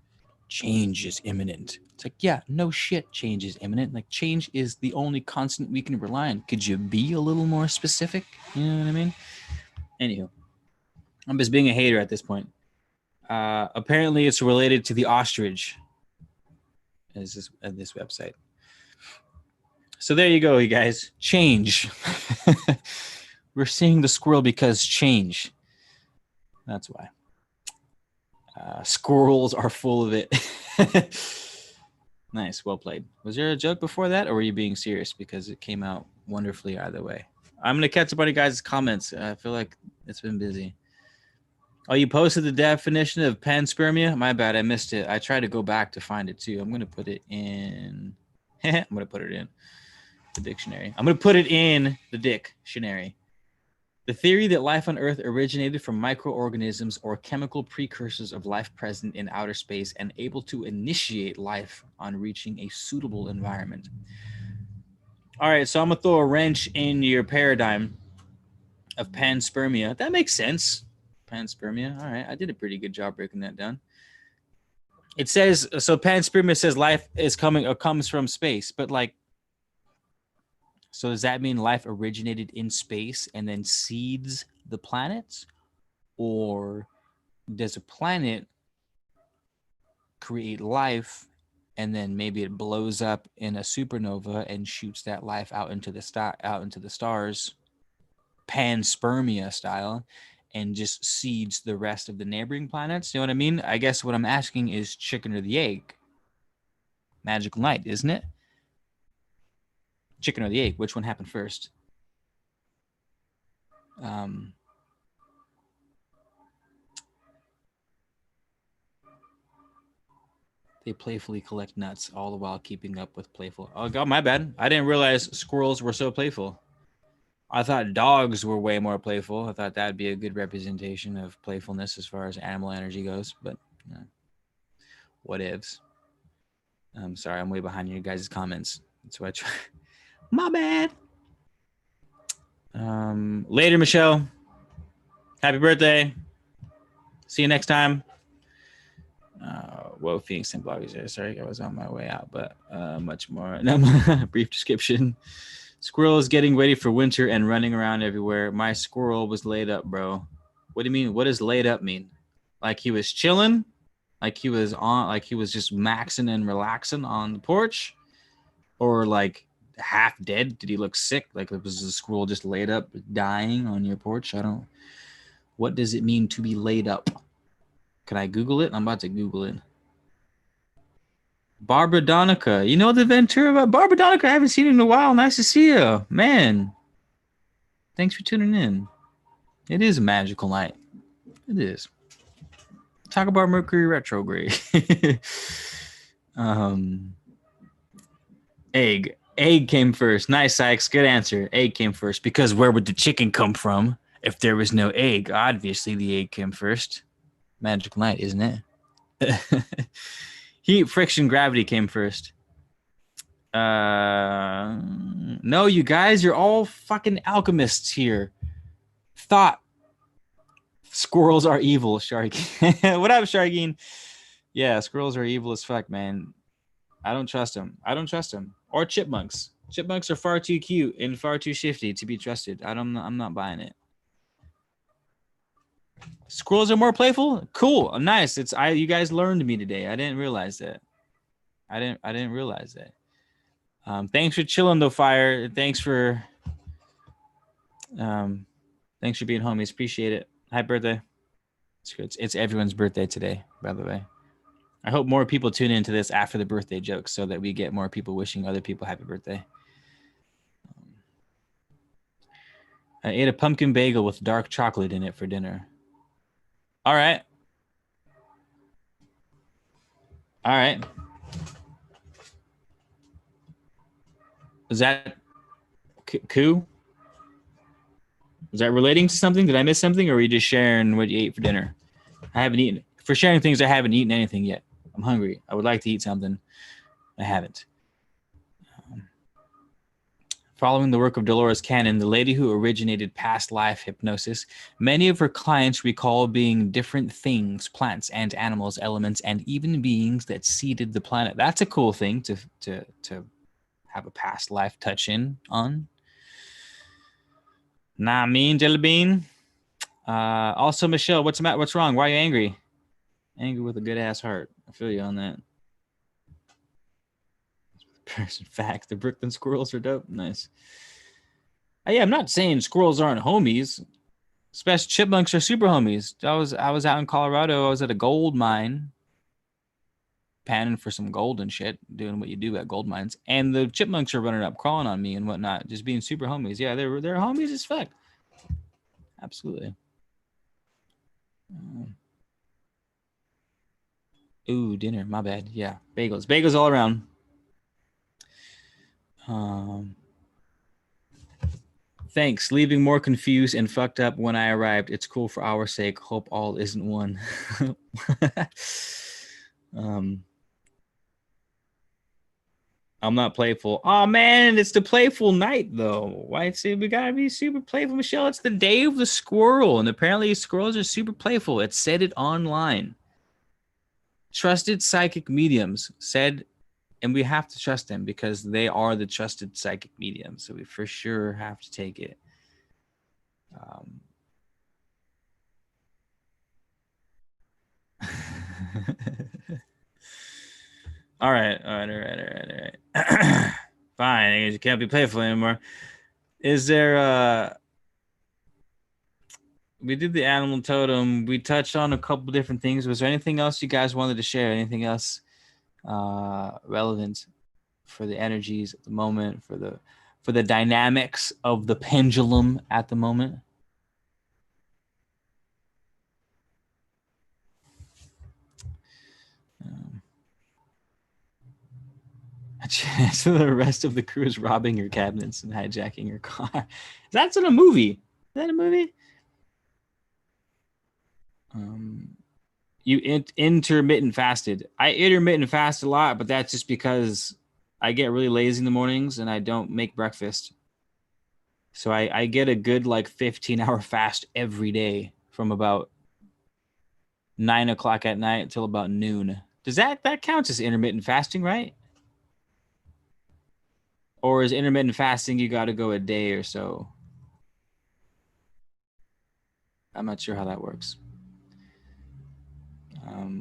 change is imminent. It's like, yeah, no shit, change is imminent. Like, change is the only constant we can rely on. Could you be a little more specific? You know what I mean? Anywho, I'm just being a hater at this point. Apparently, it's related to the ostrich. Is this website? So there you go, you guys. Change. We're seeing the squirrel because change. That's why. Squirrels are full of it. Nice, well played. Was there a joke before that, or were you being serious? Because it came out wonderfully either way. I'm gonna catch up on you guys' comments. I feel like it's been busy. Oh, you posted the definition of panspermia? My bad, I missed it. I tried to go back to find it too. I'm gonna put it in. I'm gonna put it in the dictionary. I'm gonna put it in the dictionary. The theory that life on Earth originated from microorganisms or chemical precursors of life present in outer space and able to initiate life on reaching a suitable environment. All right, so I'm gonna throw a wrench in your paradigm of panspermia. That makes sense. Panspermia. All right, I did a pretty good job breaking that down. It says so. Panspermia says life is comes from space, but like, so does that mean life originated in space and then seeds the planets, or does a planet create life and then maybe it blows up in a supernova and shoots that life out into the stars, panspermia style, and just seeds the rest of the neighboring planets? You know what I mean? I guess what I'm asking is chicken or the egg? Magical night, isn't it? Chicken or the egg? Which one happened first? They playfully collect nuts, all the while keeping up with playful. Oh God, my bad. I didn't realize squirrels were so playful. I thought dogs were way more playful. I thought that'd be a good representation of playfulness as far as animal energy goes, but what ifs. I'm sorry, I'm way behind you guys' comments. That's why I try. My bad. Later, Michelle. Happy birthday. See you next time. Whoa, Phoenix and Bloggies there. Sorry, I was on my way out, but much more. Brief description. Squirrel is getting ready for winter and running around everywhere. My squirrel was laid up, bro. What do you mean? What does laid up mean? Like he was chilling? Like he was just maxing and relaxing on the porch? Or like half dead? Did he look sick? Like was the squirrel just laid up dying on your porch? What does it mean to be laid up? Can I Google it? I'm about to Google it. Barbara Donica. You know the Ventura? Barbara Donica, I haven't seen you in a while. Nice to see you. Man. Thanks for tuning in. It is a magical night. It is. Talk about Mercury retrograde. Egg. Egg came first. Nice, Sykes. Good answer. Egg came first. Because where would the chicken come from if there was no egg? Obviously, the egg came first. Magical night, isn't it? Heat, friction, gravity came first. No, you guys, you're all fucking alchemists here. Thought. Squirrels are evil, Sharky. What up, Sharkeen? Yeah, squirrels are evil as fuck, man. I don't trust them. Or chipmunks. Chipmunks are far too cute and far too shifty to be trusted. I'm not buying it. Squirrels are more playful? Cool. Nice. You guys learned me today. I didn't realize that. I didn't realize that. Thanks for chilling though, Fire. Thanks for being homies. Appreciate it. Happy birthday. It's everyone's birthday today, by the way. I hope more people tune into this after the birthday jokes so that we get more people wishing other people happy birthday. I ate a pumpkin bagel with dark chocolate in it for dinner. All right. Is that cool? Is that relating to something? Did I miss something, or are you just sharing what you ate for dinner? I haven't eaten. For sharing things, I haven't eaten anything yet. I'm hungry. I would like to eat something. I haven't. Following the work of Dolores Cannon, the lady who originated past life hypnosis, many of her clients recall being different things, plants and animals, elements, and even beings that seeded the planet. That's a cool thing to have a past life touch in on. Nah, mean Jelly Bean. Also, Michelle, what's wrong? Why are you angry? Angry with a good ass heart. I feel you on that. Person fact: the Brooklyn squirrels are dope. Nice. Yeah, I'm not saying squirrels aren't homies. Especially chipmunks are super homies. I was out in Colorado. I was at a gold mine, panning for some gold and shit, doing what you do at gold mines. And the chipmunks are running up, crawling on me and whatnot, just being super homies. Yeah, they're homies as fuck. Absolutely. Ooh, dinner. My bad. Yeah, bagels all around. Thanks. Leaving more confused and fucked up when I arrived. It's cool for our sake. Hope all isn't one. I'm not playful. Oh man, it's the playful night though. Why see we gotta be super playful, Michelle? It's the day of the squirrel, and apparently squirrels are super playful. It said it online. Trusted psychic mediums said, and we have to trust them because they are the trusted psychic mediums. So we for sure have to take it. All right. Fine. You can't be playful anymore. Is there we did the animal totem. We touched on a couple different things. Was there anything else you guys wanted to share? Anything else relevant for the energies at the moment, for the dynamics of the pendulum at the moment? So the rest of the crew is robbing your cabinets and hijacking your car. That's in a movie. Is that a movie? You intermittent fasted. I intermittent fast a lot, but that's just because I get really lazy in the mornings and I don't make breakfast. So I get a good like 15-hour fast every day from about 9 o'clock at night until about noon. Does that counts as intermittent fasting, right? Or is intermittent fasting you got to go a day or so? I'm not sure how that works.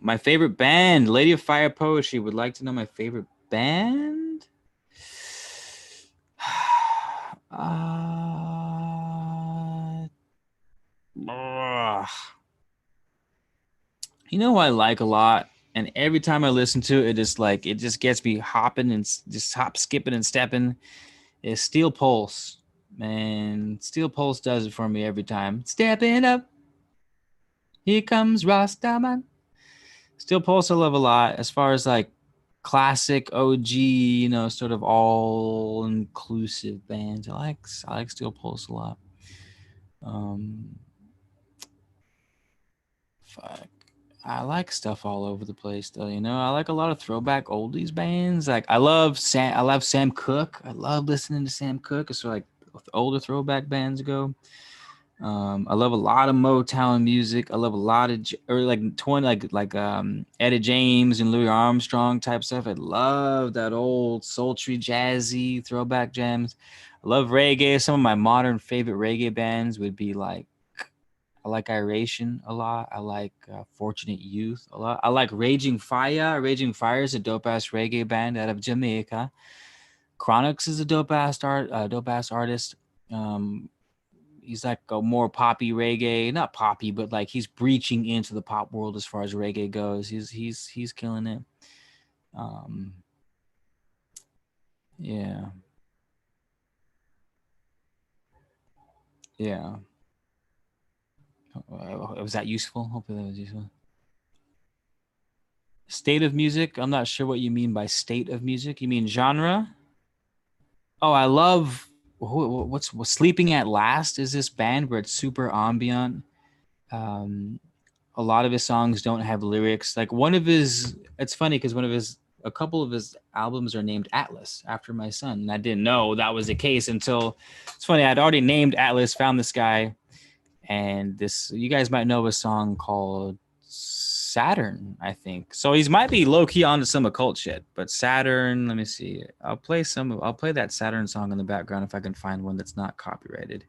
My favorite band, Lady of Fire Poetry, would like to know my favorite band. You know who I like a lot, and every time I listen to it, it just gets me hopping and just skipping and stepping. Is Steel Pulse, man. Steel Pulse does it for me every time. Stepping up, here comes Rastaman. Steel Pulse I love a lot. As far as like classic OG, sort of all inclusive bands, I like Steel Pulse a lot. Fuck. I like stuff all over the place though, I like a lot of throwback oldies bands. Like I love Sam Cooke. I love listening to Sam Cooke. It's like older throwback bands go. I love a lot of Motown music. I love a lot of early like Etta James and Louis Armstrong type stuff. I love that old sultry jazzy throwback jams. I love reggae. Some of my modern favorite reggae bands would be like I like Iration a lot. I like Fortunate Youth a lot. I like Raging Fire. Raging Fire is a dope ass reggae band out of Jamaica. Chronix is a dope ass artist. He's like a more poppy reggae, not poppy, but like he's breaching into the pop world as far as reggae goes. He's killing it. Yeah. Yeah. Was that useful? Hopefully that was useful. State of music. I'm not sure what you mean by state of music. You mean genre? Oh, I love what's Sleeping at Last is this band where it's super ambient. a lot of his songs don't have lyrics. Like one of his, it's funny because a couple of his albums are named Atlas after my son. And I didn't know that was the case until it's funny. I'd already named Atlas, found this guy, and this, you guys might know a song called Saturn, I think. So he might be low key onto some occult shit, but Saturn, let me see. I'll play that Saturn song in the background if I can find one that's not copyrighted.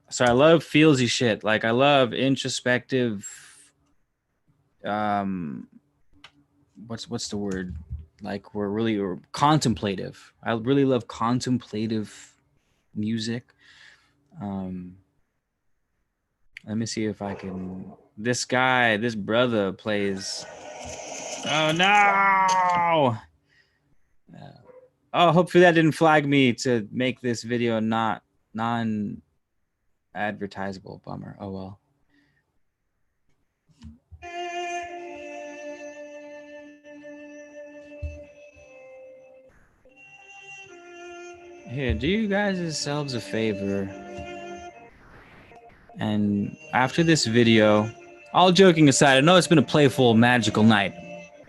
So I love feelsy shit. Like I love introspective. What's the word? Like we're contemplative. I really love contemplative music. Let me see if I can. This brother plays. Oh no! Oh, hopefully that didn't flag me to make this video not non-advertisable. Bummer. Oh well. Here, do you guys yourselves a favor. And after this video, all joking aside, I know it's been a playful, magical night.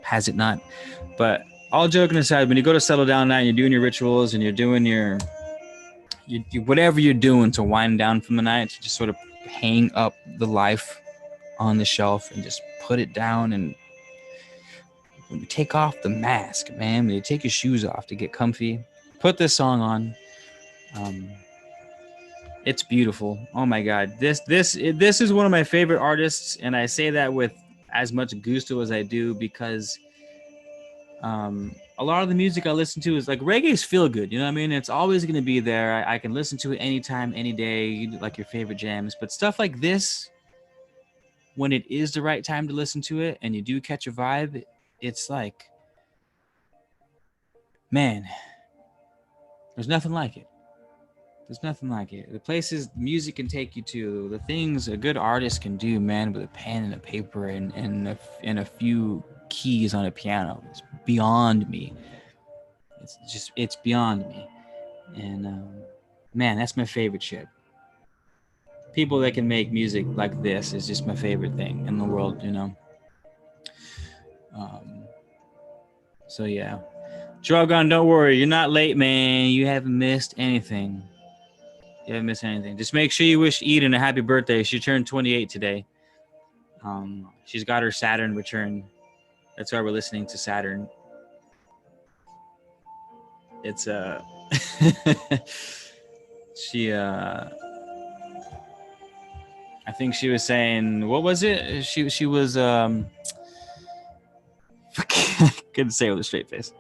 Has it not? But all joking aside, when you go to settle down night and you're doing your rituals and you're doing your whatever you're doing to wind down from the night, to just sort of hang up the life on the shelf and just put it down. And when you take off the mask, man, when you take your shoes off to get comfy, put this song on. It's beautiful. Oh my God. This is one of my favorite artists. And I say that with as much gusto as I do, because a lot of the music I listen to is like reggae's feel good. You know what I mean? It's always going to be there. I can listen to it anytime, any day, like your favorite jams. But stuff like this, when it is the right time to listen to it and you do catch a vibe, it's like, man, there's nothing like it. There's nothing like it. The places music can take you to, the things a good artist can do, man, with a pen and a paper and a few keys on a piano, it's beyond me. It's beyond me. And man, that's my favorite shit. People that can make music like this is just my favorite thing in the world, you know. So yeah, Drogon, don't worry, you're not late, man. You haven't missed anything. You haven't missed anything. Just make sure you wish Eden a happy birthday. She turned 28 today. She's got her Saturn return. That's why we're listening to Saturn. It's she I think she was saying, what was it? She was couldn't say it with a straight face.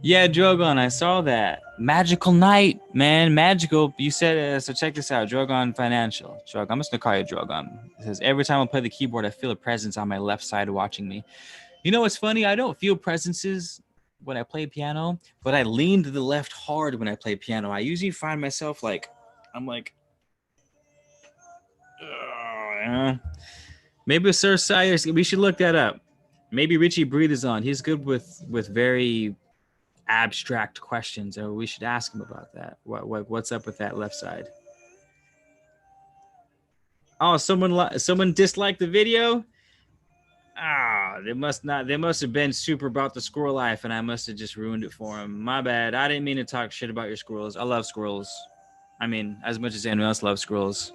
Yeah, Drogon, I saw that. Magical night, man. Magical. You said, so check this out. Drogon Financial. Drogon, I'm just going to call you Drogon. It says, every time I play the keyboard, I feel a presence on my left side watching me. You know what's funny? I don't feel presences when I play piano, but I lean to the left hard when I play piano. I usually find myself like, I'm like, maybe Sir Sayers, we should look that up. Maybe Richie Breed is on. He's good with very abstract questions, and we should ask him about that. What's up with that left side? Oh, someone disliked the video. They must have been super about the squirrel life, and I must have just ruined it for him. My bad. I didn't mean to talk shit about your squirrels. I love squirrels. I mean, as much as anyone else loves squirrels,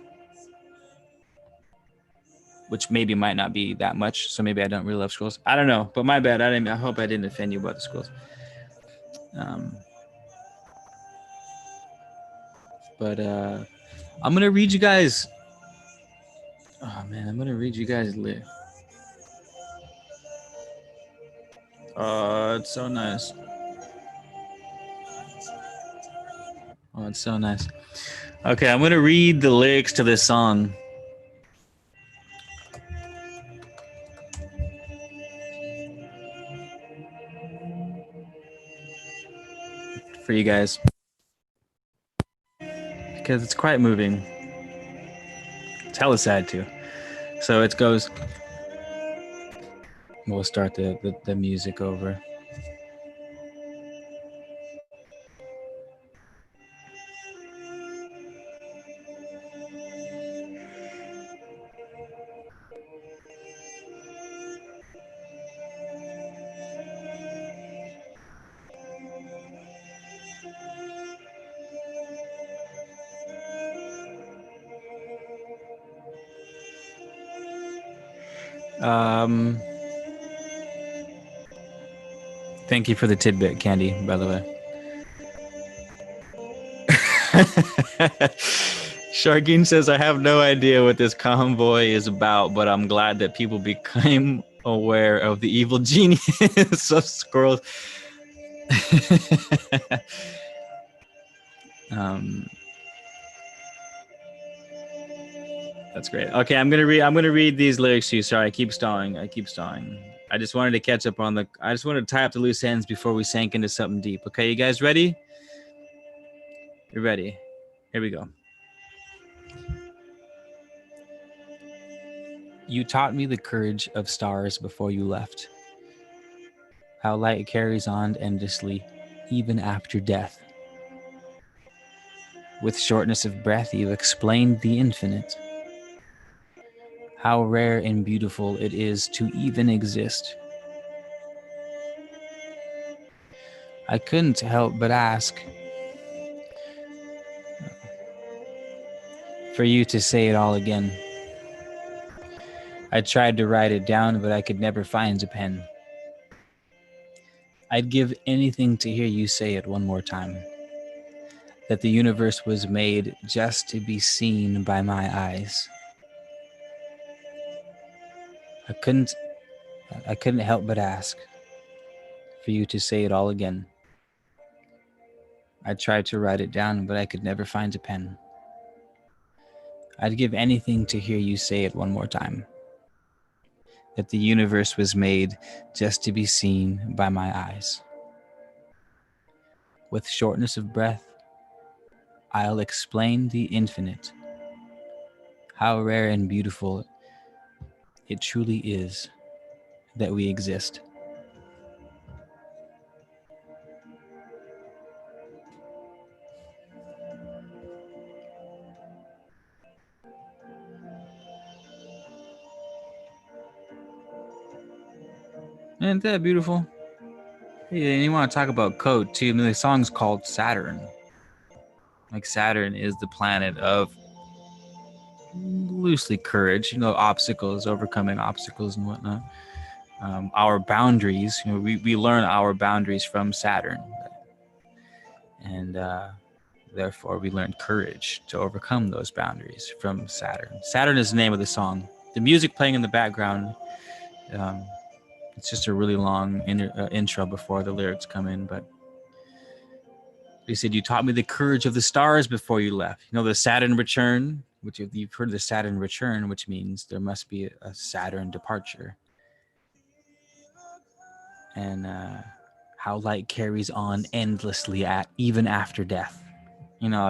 which maybe might not be that much. So maybe I don't really love squirrels. I don't know, but my bad. I hope I didn't offend you about the squirrels. But I'm gonna read you guys. Oh man, I'm gonna read you guys lit. Oh, it's so nice. Oh, it's so nice. Okay, I'm gonna read the lyrics to this song. For you guys. Because it's quite moving. It's hella sad too. So it goes. We'll start the music over. Um, Thank you for the tidbit, Candy, by the way. Shargin says, I have no idea what this convoy is about, but I'm glad that people became aware of the evil genius of squirrels. um, that's great. Okay, I'm gonna read these lyrics to you. Sorry, I keep stalling. I just wanted to catch up on I just wanted to tie up the loose ends before we sank into something deep. Okay, you guys ready? You're ready. Here we go. You taught me the courage of stars before you left. How light carries on endlessly, even after death. With shortness of breath, you explained the infinite. How rare and beautiful it is to even exist. I couldn't help but ask for you to say it all again. I tried to write it down, but I could never find a pen. I'd give anything to hear you say it one more time. That the universe was made just to be seen by my eyes. I couldn't help but ask for you to say it all again. I tried to write it down, but I could never find a pen. I'd give anything to hear you say it one more time. That the universe was made just to be seen by my eyes. With shortness of breath, I'll explain the infinite. How rare and beautiful it truly is that we exist. Isn't that beautiful? Yeah, and you want to talk about code too. I mean, the song's called Saturn. Like Saturn is the planet of loosely courage, obstacles, overcoming obstacles and whatnot. Our boundaries, we learn our boundaries from Saturn. And therefore, we learn courage to overcome those boundaries from Saturn. Saturn is the name of the song. The music playing in the background, it's just a really long intro before the lyrics come in. But they said, you taught me the courage of the stars before you left. The Saturn return, which if you've heard of the Saturn return, which means there must be a Saturn departure. And how light carries on endlessly even after death.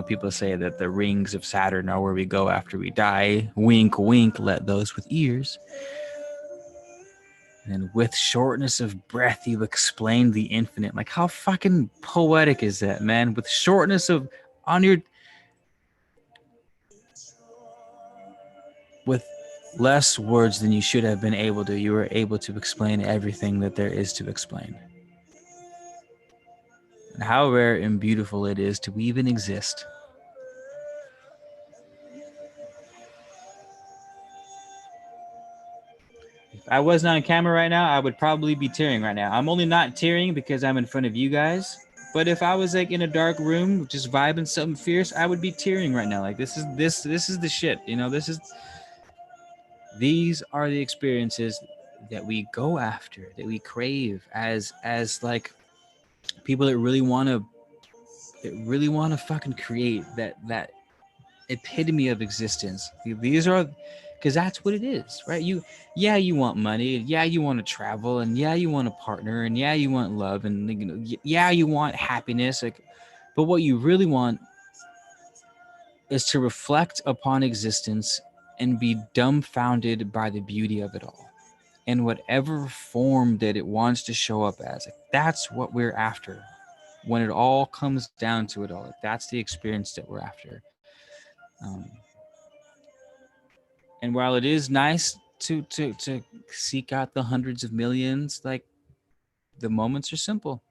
People say that the rings of Saturn are where we go after we die. Wink, wink, let those with ears. And with shortness of breath, you explain the infinite. Like, how fucking poetic is that, man? With shortness of with less words than you should have been able to, you were able to explain everything that there is to explain. And how rare and beautiful it is to even exist. If I wasn't on camera right now, I would probably be tearing right now. I'm only not tearing because I'm in front of you guys. But if I was like in a dark room, just vibing something fierce, I would be tearing right now. Like this is the shit. These are the experiences that we go after, that we crave as like people that really want to fucking create that epitome of existence. These are, because that's what it is, right? You want money, yeah, you want to travel, and yeah, you want a partner, and yeah, you want love, and yeah, you want happiness, like, but what you really want is to reflect upon existence and be dumbfounded by the beauty of it all, in whatever form that it wants to show up as. Like, that's what we're after. When it all comes down to it all, like, that's the experience that we're after. And while it is nice to seek out the hundreds of millions, like, the moments are simple.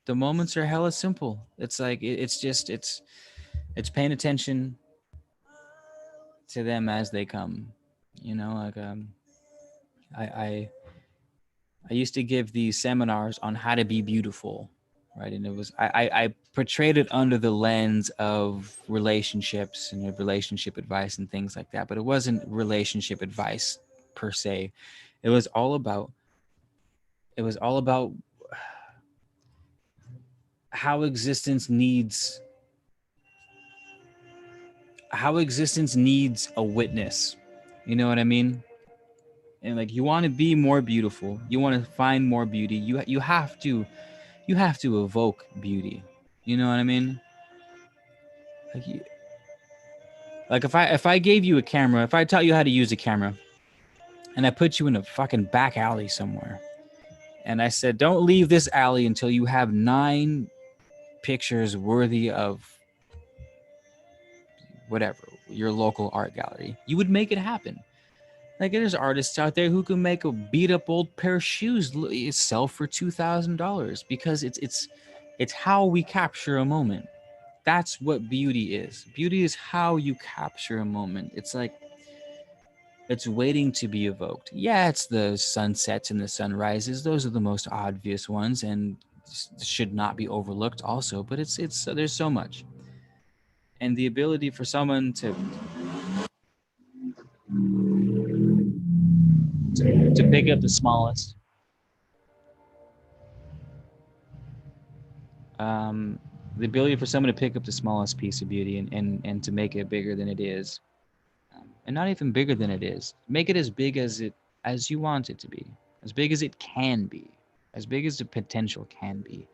The moments are hella simple. It's like it's paying attention to them as they come. Like I I used to give these seminars on how to be beautiful, right? And it was I portrayed it under the lens of relationships and relationship advice and things like that, but it wasn't relationship advice per se. It was all about it was all about how existence needs a witness. You know what I mean? And like you want to be more beautiful, you want to find more beauty. You have to evoke beauty. You know what I mean? Like, like if I gave you a camera, if I taught you how to use a camera, and I put you in a fucking back alley somewhere, and I said, don't leave this alley until you have 9 pictures worthy of whatever your local art gallery, you would make it happen. Like there's artists out there who can make a beat up old pair of shoes sell for $2,000 because it's how we capture a moment. That's what beauty is. Beauty is how you capture a moment. It's like it's waiting to be evoked. Yeah, it's the sunsets and the sunrises. Those are the most obvious ones and should not be overlooked also, but it's there's so much. And the ability for someone to pick up the smallest um the ability for someone to pick up the smallest piece of beauty and to make it bigger than it is, and not even bigger than it is, make it as big as you want it to be, as big as it can be, as big as the potential can be.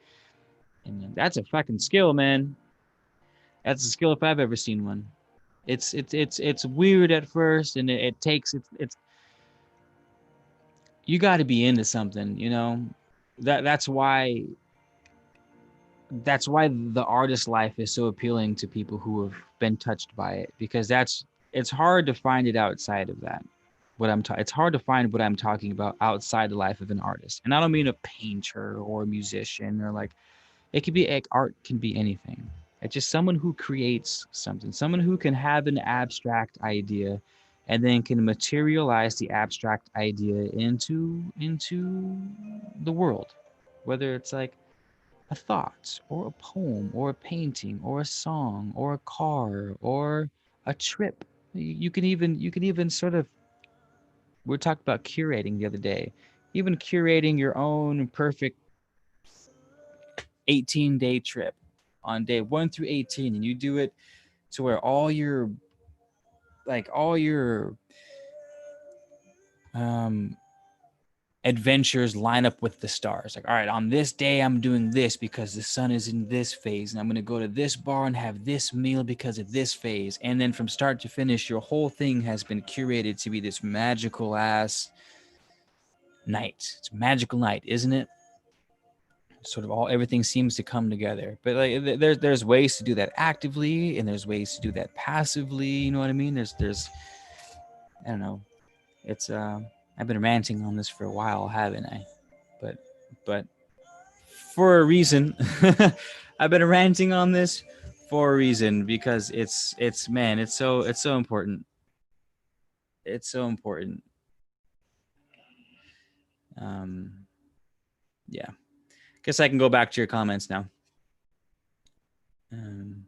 And that's a fucking skill, man. That's a skill if I've ever seen one. It's weird at first, and it takes it's you got to be into something, you know. That's why the artist life is so appealing to people who have been touched by it, because it's hard to find it outside of that. It's hard to find what I'm talking about outside the life of an artist, and I don't mean a painter or a musician or like it could be like art can be anything. It's just someone who creates something, someone who can have an abstract idea and then can materialize the abstract idea into the world. Whether it's like a thought or a poem or a painting or a song or a car or a trip. You can even sort of, we talked about curating the other day, even curating your own perfect 18-day trip on day 1 through 18, and you do it to where all your um adventures line up with the stars. Like, all right, on this day I'm doing this because the sun is in this phase, and I'm going to go to this bar and have this meal because of this phase. And then from start to finish, your whole thing has been curated to be this magical ass night. It's a magical night, isn't it? Sort of everything seems to come together. But like there's ways to do that actively, and there's ways to do that passively. You know what I mean? There's I don't know. It's I've been ranting on this for a while, haven't I? But for a reason. I've been ranting on this for a reason, because it's man, it's so important. It's so important. Um, yeah. Guess I can go back to your comments now. Um,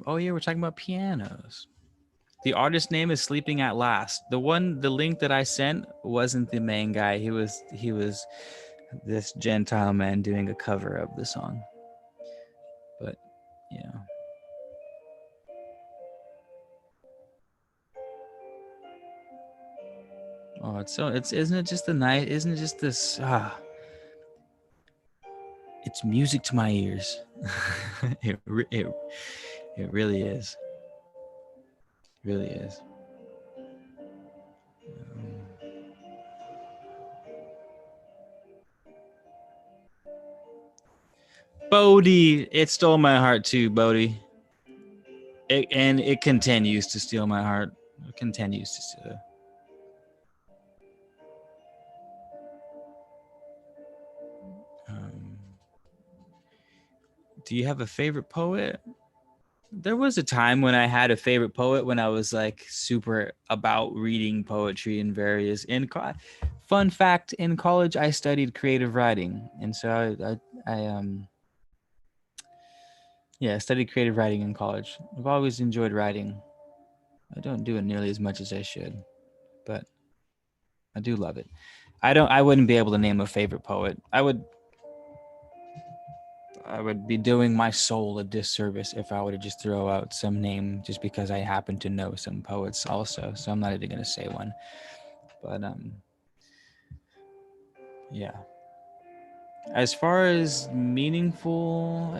oh yeah, we're talking about pianos. The artist name is Sleeping at Last. The link that I sent wasn't the main guy. He was this Gentile man doing a cover of the song. But yeah. Oh, it's isn't it just the night? Isn't it just this? It's music to my ears. It really is. It really is. Bodie, it stole my heart too, Bodie. And it continues to steal my heart. It continues to steal. Do you have a favorite poet? There was a time when I had a favorite poet when I was like super about reading poetry in various fun fact, in college I studied creative writing, and so I studied creative writing in college. I've always enjoyed writing. I don't do it nearly as much as I should, but I do love it. I wouldn't be able to name a favorite poet. I would be doing my soul a disservice if I were to just throw out some name just because I happen to know some poets also. So I'm not even gonna say one. But yeah. As far as meaningful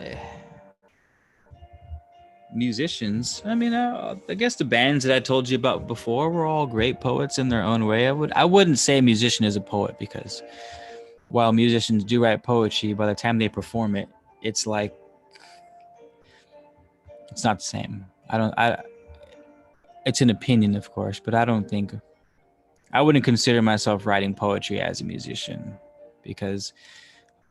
musicians, I mean, I guess the bands that I told you about before were all great poets in their own way. I wouldn't say a musician is a poet, because while musicians do write poetry, by the time they perform it, it's like it's not the same. It's an opinion, of course, but I wouldn't consider myself writing poetry as a musician, because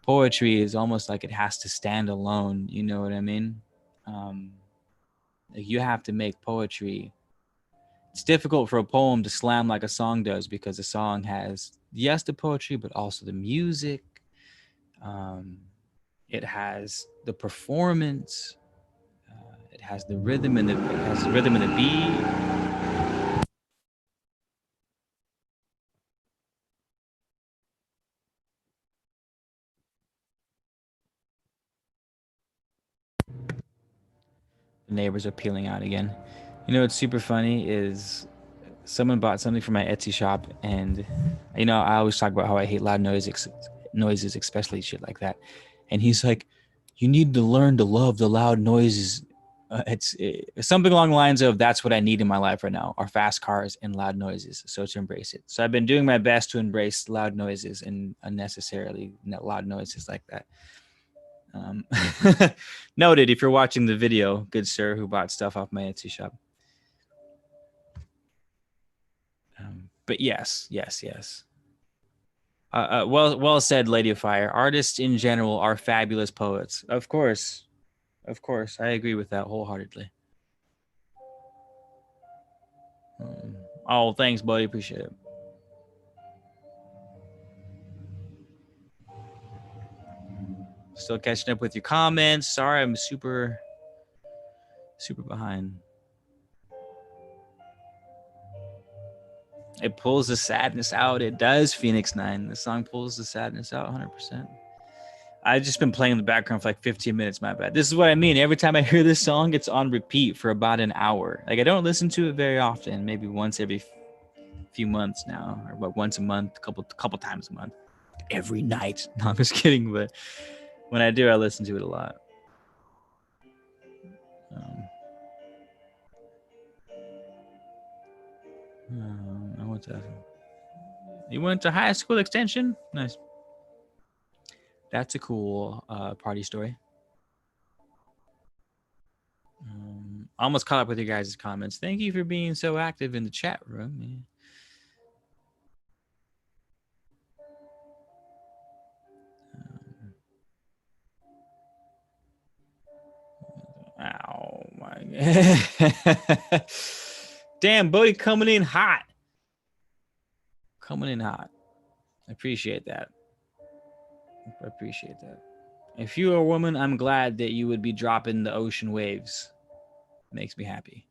poetry is almost like it has to stand alone. You know what I mean? Like, you have to make poetry. It's difficult for a poem to slam like a song does, because the song has, yes, the poetry, but also the music. Um, it has the performance. It has the rhythm and the beat. The neighbors are peeling out again. You know what's super funny is someone bought something from my Etsy shop, and I always talk about how I hate loud noises, especially shit like that. And he's like, "You need to learn to love the loud noises." It's something along the lines of, "That's what I need in my life right now: are fast cars and loud noises." So to embrace it. So I've been doing my best to embrace loud noises and unnecessarily loud noises like that. Um, Noted, if you're watching the video, good sir, who bought stuff off my Etsy shop. But yes, yes, yes. Well said, Lady of Fire. Artists in general are fabulous poets. Of course, I agree with that wholeheartedly. Oh, thanks, buddy. Appreciate it. Still catching up with your comments. Sorry, I'm super behind. It pulls the sadness out. It does, Phoenix Nine. The song pulls the sadness out 100%. I've just been playing in the background for like 15 minutes. My bad. This is what I mean. Every time I hear this song, it's on repeat for about an hour. Like, I don't listen to it very often. Maybe once every few months now, or about once a month, couple times a month. Every night. No, I'm just kidding. But when I do, I listen to it a lot. Um, I went to. You went to high school extension? Nice. That's a cool party story. Almost caught up with you guys' comments. Thank you for being so active in the chat room. Oh my. Damn, Bodie coming in hot. Coming in hot. I appreciate that. I appreciate that. If you were a woman, I'm glad that you would be dropping the ocean waves. Makes me happy.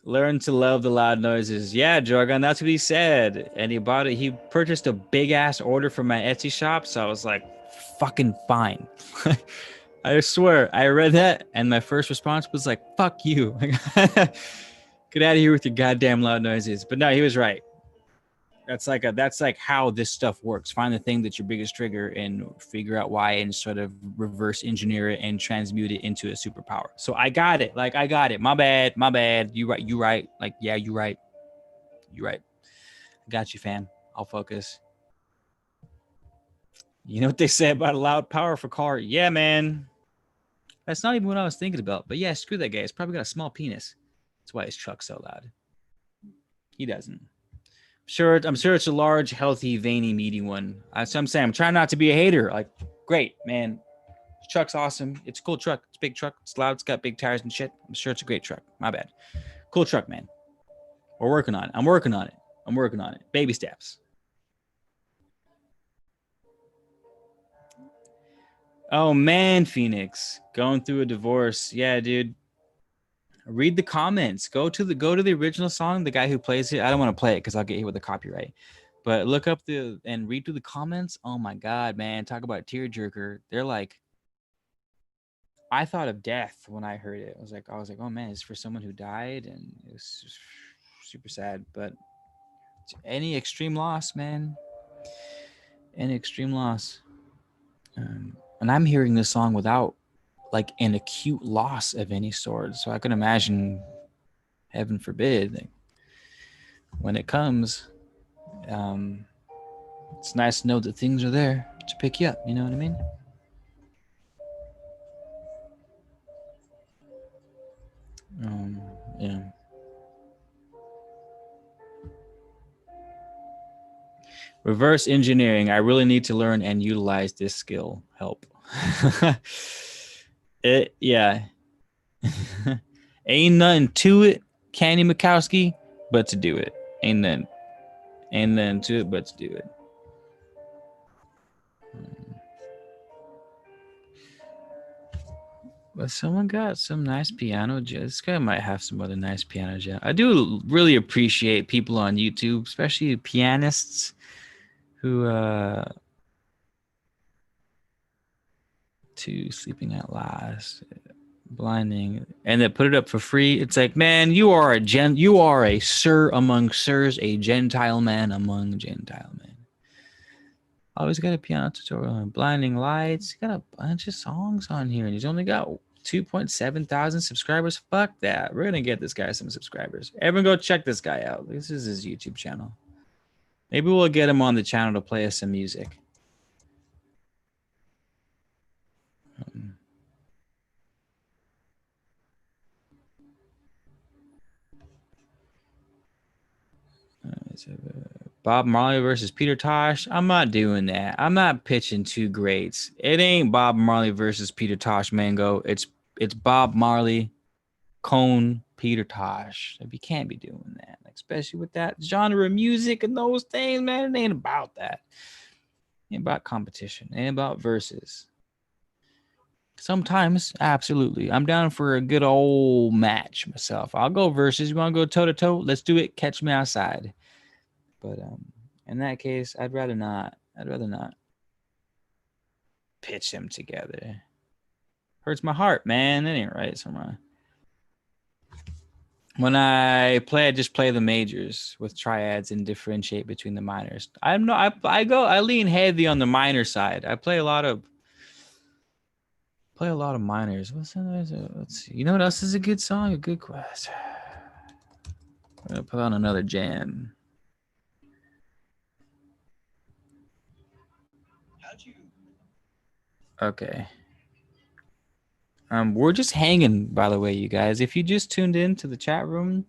Learn to love the loud noises. Yeah, Jorgen, that's what he said. And he purchased a big ass order from my Etsy shop. So I was like, fucking fine. I swear, I read that, and my first response was like, fuck you. Get out of here with your goddamn loud noises. But no, he was right. That's like how this stuff works. Find the thing that's your biggest trigger and figure out why, and sort of reverse engineer it and transmute it into a superpower. So I got it. I got it. My bad. You right. Like, yeah, you right. I got you, fam. I'll focus. You know what they say about a loud, powerful car? Yeah, man. That's not even what I was thinking about. But yeah, screw that guy. He's probably got a small penis. That's why his truck's so loud. He doesn't. I'm sure it's a large, healthy, veiny, meaty one. That's what I'm saying. I'm trying not to be a hater. Like, great, man. This truck's awesome. It's a cool truck. It's a big truck. It's loud. It's got big tires and shit. I'm sure it's a great truck. My bad. Cool truck, man. We're working on it. I'm working on it. I'm working on it. Baby steps. Oh man, Phoenix, going through a divorce. Yeah, dude. Read the comments. Go to the original song. The guy who plays it. I don't want to play it because I'll get hit with the copyright. But look up and read through the comments. Oh my god, man! Talk about tearjerker. They're like, I thought of death when I heard it. I was like, oh man, it's for someone who died, and it was just super sad. But any extreme loss, man. Any extreme loss. And I'm hearing this song without like an acute loss of any sort. So I can imagine, heaven forbid, when it comes, it's nice to know that things are there to pick you up. You know what I mean? Yeah. Reverse engineering. I really need to learn and utilize this skill. Help. Yeah. Ain't nothing to it, Candy Mikowski, but to do it. Ain't nothing to it, but to do it. But someone got some nice piano jazz. This guy might have some other nice piano jazz. I do really appreciate people on YouTube, especially pianists who to Sleeping at Last, Blinding, and they put it up for free. It's like, man, you are a sir among sirs, a Gentile man among Gentile men. Always got a piano tutorial on Blinding Lights. He got a bunch of songs on here, and he's only got 2.7 thousand subscribers. Fuck that. We're gonna get this guy some subscribers. Everyone go check this guy out. This is his YouTube channel. Maybe we'll get him on the channel to play us some music. Bob Marley versus Peter Tosh. I'm not doing that. I'm not pitching two greats. It ain't Bob Marley versus Peter Tosh, Mango. It's Bob Marley, Cone, Peter Tosh. You can't be doing that, especially with that genre of music and those things, man. It ain't about that. It ain't about competition. It ain't about verses. Sometimes, absolutely. I'm down for a good old match myself. I'll go versus. You want to go toe to toe? Let's do it. Catch me outside. But in that case, I'd rather not pitch them together. Hurts my heart, man. That ain't right, somewhere. When I just play the majors with triads and differentiate between the minors. I lean heavy on the minor side. I play a lot of minors. Let's see. You know what else is a good song? A good quest. I'm gonna put on another jam. Okay. We're just hanging, by the way, you guys. If you just tuned in to the chat room,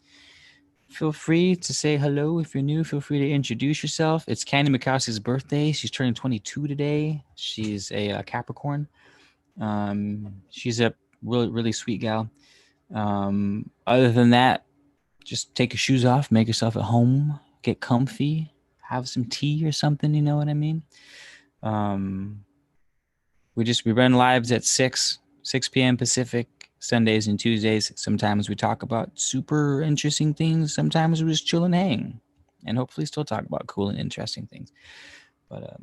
feel free to say hello. If you're new, feel free to introduce yourself. It's Candy Mikowski's birthday. She's turning 22 today. She's a Capricorn. She's a really, really sweet gal. Other than that, just take your shoes off, make yourself at home, get comfy, have some tea or something. You know what I mean? We run lives at 6 p.m. Pacific, Sundays and Tuesdays. Sometimes we talk about super interesting things. Sometimes we just chill and hang, and hopefully still talk about cool and interesting things. But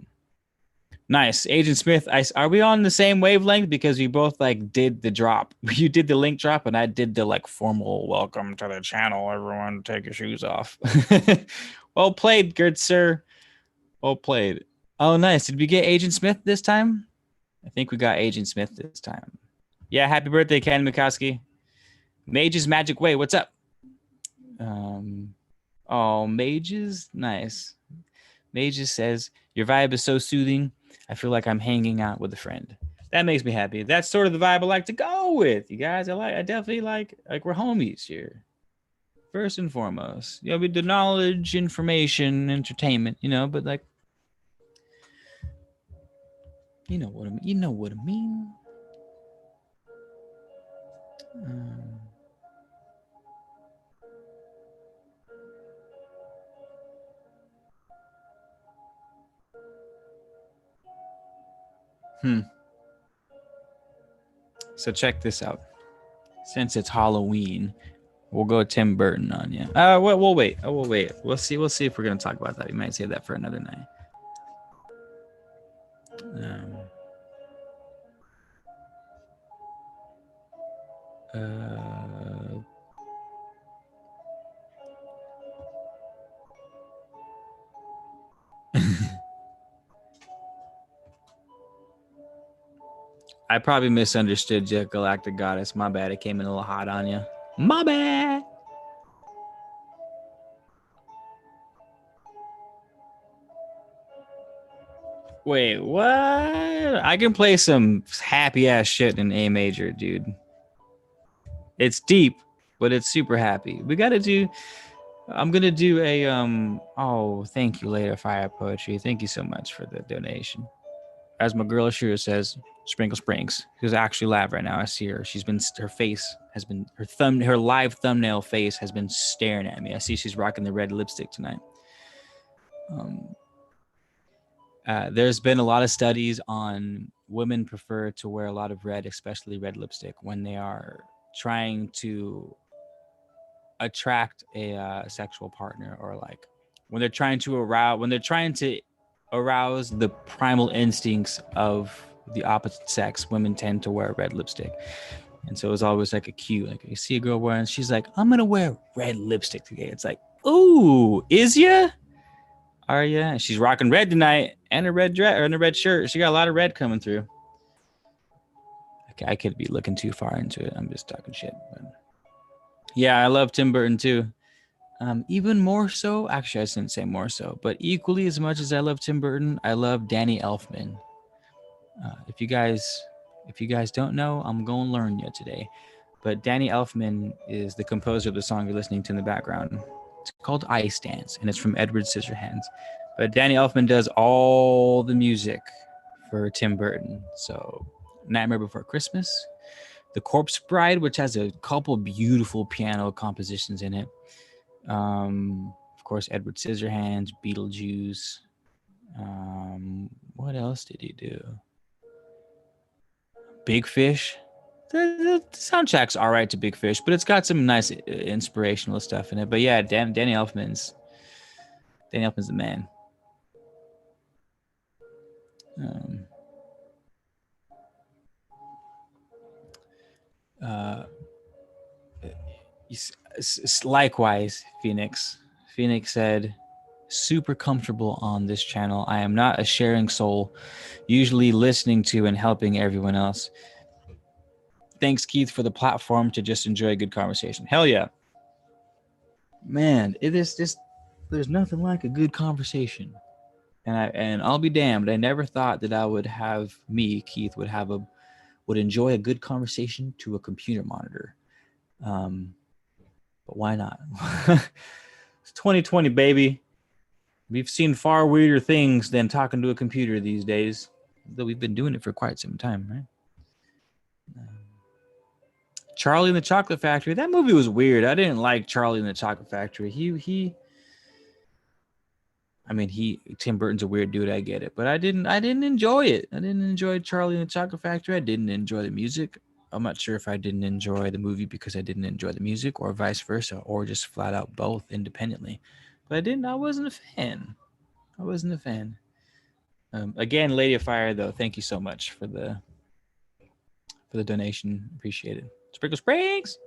nice, Agent Smith. Are we on the same wavelength? Because we both did the drop. You did the link drop, and I did the formal welcome to the channel. Everyone, take your shoes off. Well played, good sir. Well played. Oh, nice. Did we get Agent Smith this time? I think we got Agent Smith this time. Yeah, happy birthday, Ken Mikowski. Mage's Magic Way, what's up? Oh, Mages, nice. Mages says, your vibe is so soothing. I feel like I'm hanging out with a friend. That makes me happy. That's sort of the vibe I like to go with, you guys. I definitely like we're homies here. First and foremost, we do knowledge, information, entertainment, but like, you know what I mean. You know what I mean. Um, So check this out. Since it's Halloween, we'll go Tim Burton on you. We'll wait. We'll wait. We'll see. We'll see if we're gonna talk about that. We might save that for another night. Uh, I probably misunderstood you, Galactic Goddess. My bad. It came in a little hot on you. My bad. Wait, what? I can play some happy ass shit in A major, dude. It's deep, but it's super happy. We gotta do. I'm gonna do a Oh, thank you, Later Fire Poetry. Thank you so much for the donation. As my girl Ashura says, Sprinkle Springs. She's actually live right now. I see her. Her face has been her live thumbnail face has been staring at me. I see she's rocking the red lipstick tonight. There's been a lot of studies on women prefer to wear a lot of red, especially red lipstick, when they are trying to attract a sexual partner, or like when they're trying to arouse the primal instincts of the opposite sex. Women tend to wear red lipstick, and so it's always like a cue. Like you see a girl wearing, she's like, "I'm gonna wear red lipstick today." It's like, "Ooh, is ya? Are ya?" And she's rocking red tonight, and a red dress and a red shirt. She got a lot of red coming through. Okay, I could be looking too far into it. I'm just talking shit. But yeah, I love Tim Burton too. Even more so, actually, I shouldn't say more so, but equally as much as I love Tim Burton, I love Danny Elfman. If you guys don't know, I'm going to learn you today. But Danny Elfman is the composer of the song you're listening to in the background. It's called Ice Dance, and it's from Edward Scissorhands. But Danny Elfman does all the music for Tim Burton. So Nightmare Before Christmas, The Corpse Bride, which has a couple beautiful piano compositions in it. Of course, Edward Scissorhands, Beetlejuice. What else did he do? Big Fish. The soundtrack's all right to Big Fish, but it's got some nice inspirational stuff in it. But yeah, Danny Elfman's the man. Likewise, Phoenix said, super comfortable on this channel. I am not a sharing soul, usually listening to and helping everyone else. Thanks, Keith, for the platform to just enjoy a good conversation. Hell yeah. Man, it is just, there's nothing like a good conversation. And I'll be damned, I never thought that I would have Keith, would enjoy a good conversation to a computer monitor. But why not? It's 2020, baby. We've seen far weirder things than talking to a computer these days, though we've been doing it for quite some time, right? Charlie and the Chocolate Factory. That movie was weird. I didn't like Charlie and the Chocolate Factory. Tim Burton's a weird dude. I get it, but I didn't enjoy it. I didn't enjoy Charlie and the Chocolate Factory. I didn't enjoy the music. I'm not sure if I didn't enjoy the movie because I didn't enjoy the music, or vice versa, or just flat out both independently. But I wasn't a fan. Again, Lady of Fire, though, thank you so much for the donation. Appreciate it. Sprinkle Springs.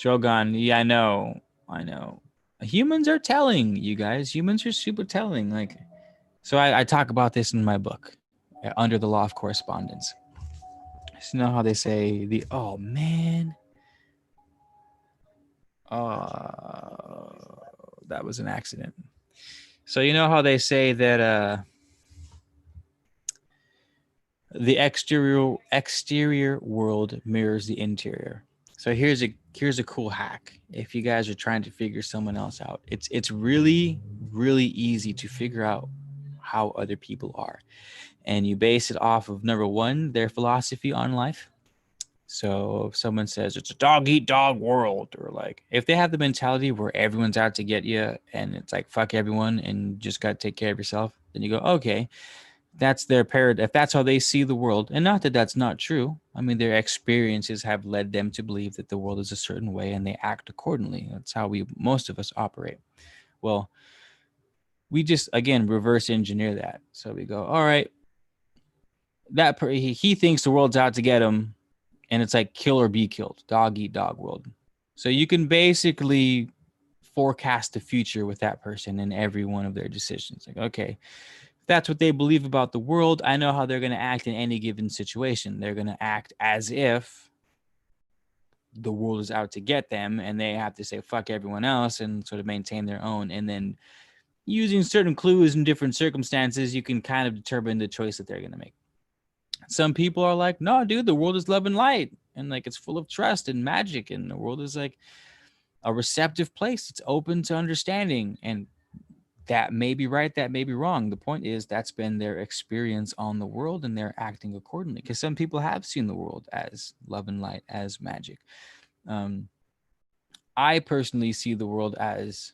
Drogon, yeah, I know. Humans are telling, you guys. Humans are super telling. Like, so I talk about this in my book, Under the Law of Correspondence. So you know how they say oh man. That was an accident. So you know how they say that The exterior world mirrors the interior. So here's a cool hack. If you guys are trying to figure someone else out, it's really easy to figure out how other people are, and you base it off of number one, their philosophy on life. So if someone says it's a dog eat dog world, or like if they have the mentality where everyone's out to get you and it's like fuck everyone and you just got to take care of yourself, then you go, okay, that's their paradigm. If that's how they see the world, and not that that's not true. I mean, their experiences have led them to believe that the world is a certain way and they act accordingly. That's how most of us operate. Well, we just, again, reverse engineer that. So we go, all right, he thinks the world's out to get him, and it's like kill or be killed, dog eat dog world. So you can basically forecast the future with that person in every one of their decisions. Like, okay, that's what they believe about the world. I know how they're going to act in any given situation. They're going to act as if the world is out to get them and they have to say fuck everyone else and sort of maintain their own. And then using certain clues in different circumstances, you can kind of determine the choice that they're going to make. Some people are like, no, dude, the world is love and light. And like, it's full of trust and magic. And the world is like a receptive place. It's open to understanding. And that may be right, that may be wrong. The point is that's been their experience on the world and they're acting accordingly, because some people have seen the world as love and light, as magic. I personally see the world as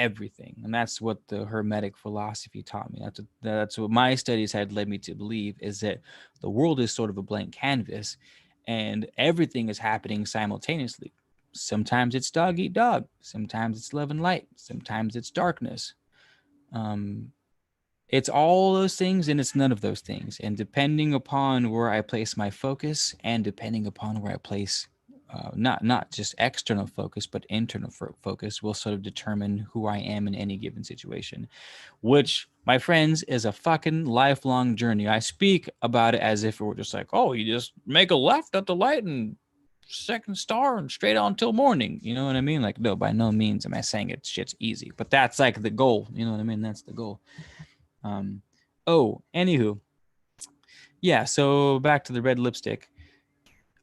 everything, and that's what the Hermetic philosophy taught me. That's what my studies had led me to believe, is that the world is sort of a blank canvas and everything is happening simultaneously. Sometimes it's dog eat dog, sometimes it's love and light, sometimes it's darkness. It's all those things and it's none of those things. And depending upon where I place my focus and depending upon where I place not just external focus, but internal focus will sort of determine who I am in any given situation, which, my friends, is a fucking lifelong journey. I speak about it as if it were just like, oh, you just make a left at the light and second star and straight on till morning. You know what I mean? Like, no, by no means am I saying shit's easy, but that's like the goal. You know what I mean? That's the goal. Anywho, yeah. So back to the red lipstick.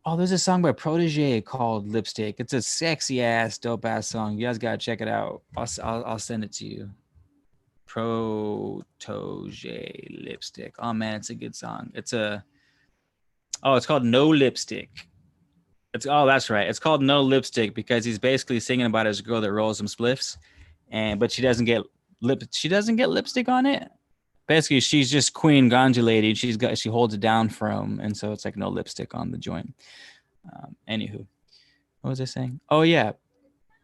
Oh, there's a song by Protege called Lipstick. It's a sexy ass, dope ass song. You guys gotta check it out. I'll send it to you. Protege Lipstick. Oh man, it's a good song. It's called No Lipstick. That's right. It's called No Lipstick because he's basically singing about his girl that rolls some spliffs, but she doesn't get lipstick on it. Basically, she's just queen ganja lady. She holds it down for him, and so it's like no lipstick on the joint. Anywho, what was I saying? Oh yeah,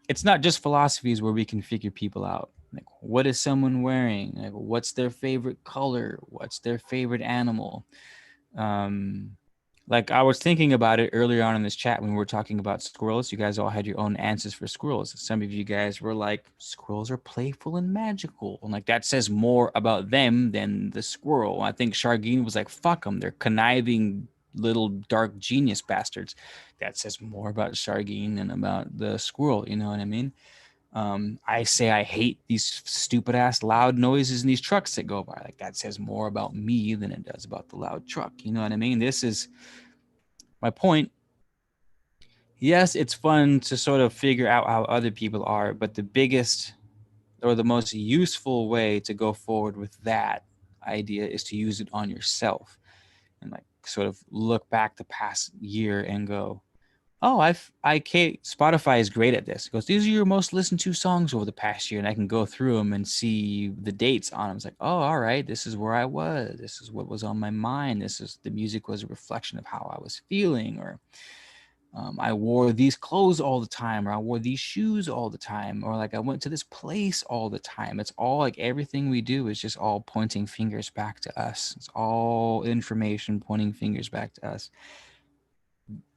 it's not just philosophies where we can figure people out. Like, what is someone wearing? Like, what's their favorite color? What's their favorite animal? Like I was thinking about it earlier on in this chat when we were talking about squirrels. You guys all had your own answers for squirrels. Some of you guys were like, squirrels are playful and magical. And like that says more about them than the squirrel. I think Shargin was like, fuck them. They're conniving little dark genius bastards. That says more about Shargin than about the squirrel. You know what I mean? I say I hate these stupid ass loud noises in these trucks that go by. Like that says more about me than it does about the loud truck. You know what I mean? This is my point. Yes, it's fun to sort of figure out how other people are, but the biggest or the most useful way to go forward with that idea is to use it on yourself and like sort of look back the past year and go, oh, Spotify is great at this. It goes, these are your most listened to songs over the past year, and I can go through them and see the dates on them. It's like, oh, all right, this is where I was. This is what was on my mind. The music was a reflection of how I was feeling, or I wore these clothes all the time, or I wore these shoes all the time, or like I went to this place all the time. It's all like everything we do is just all pointing fingers back to us. It's all information pointing fingers back to us.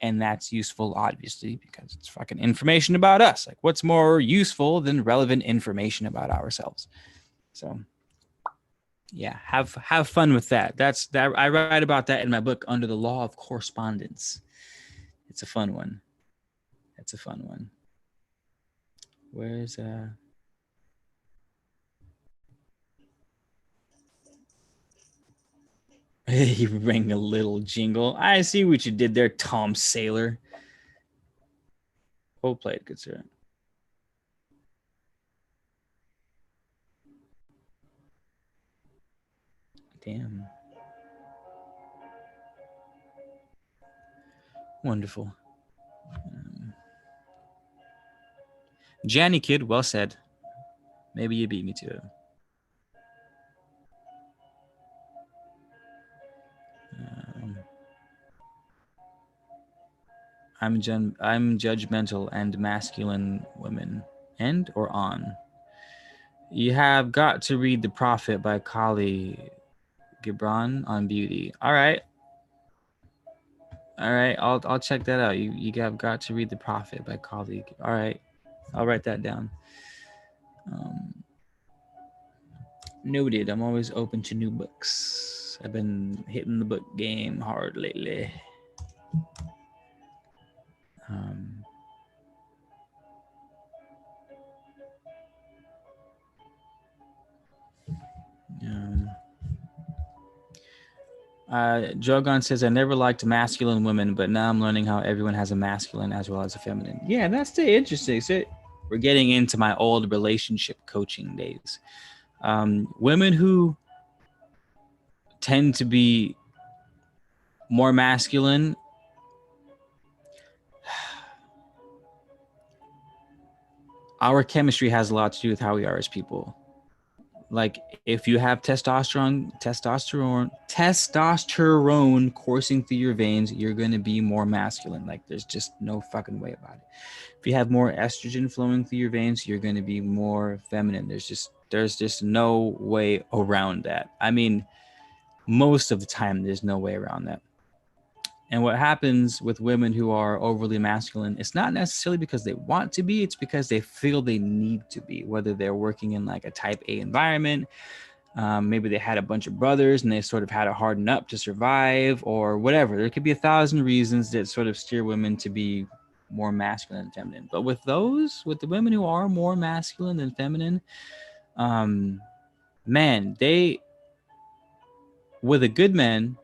And that's useful, obviously, because it's fucking information about us. Like, what's more useful than relevant information about ourselves? So, yeah, have fun with that. I write about that in my book, Under the Law of Correspondence. It's a fun one. It's a fun one. Where's You rang a little jingle. I see what you did there, Tom Sailor. Well played, good sir. Damn. Wonderful. Janny Kid, well said. Maybe you beat me to it. I'm judgmental and masculine women. And or on. You have got to read The Prophet by Kali Gibran on beauty. All right. I'll check that out. You have got to read The Prophet by Kali. All right. I'll write that down. Noted. I'm always open to new books. I've been hitting the book game hard lately. Um, Jogon says, I never liked masculine women, but now I'm learning how everyone has a masculine as well as a feminine. Yeah, that's the interesting. So we're getting into my old relationship coaching days. Women who tend to be more masculine, our chemistry has a lot to do with how we are as people. Like if you have testosterone coursing through your veins, you're going to be more masculine. Like there's just no fucking way about it. If you have more estrogen flowing through your veins, you're going to be more feminine. There's just no way around that. I mean, most of the time there's no way around that. And what happens with women who are overly masculine, it's not necessarily because they want to be, it's because they feel they need to be, whether they're working in like a type A environment, maybe they had a bunch of brothers and they sort of had to harden up to survive or whatever. There could be 1,000 reasons that sort of steer women to be more masculine than feminine. But with the women who are more masculine than feminine, man, with a good man,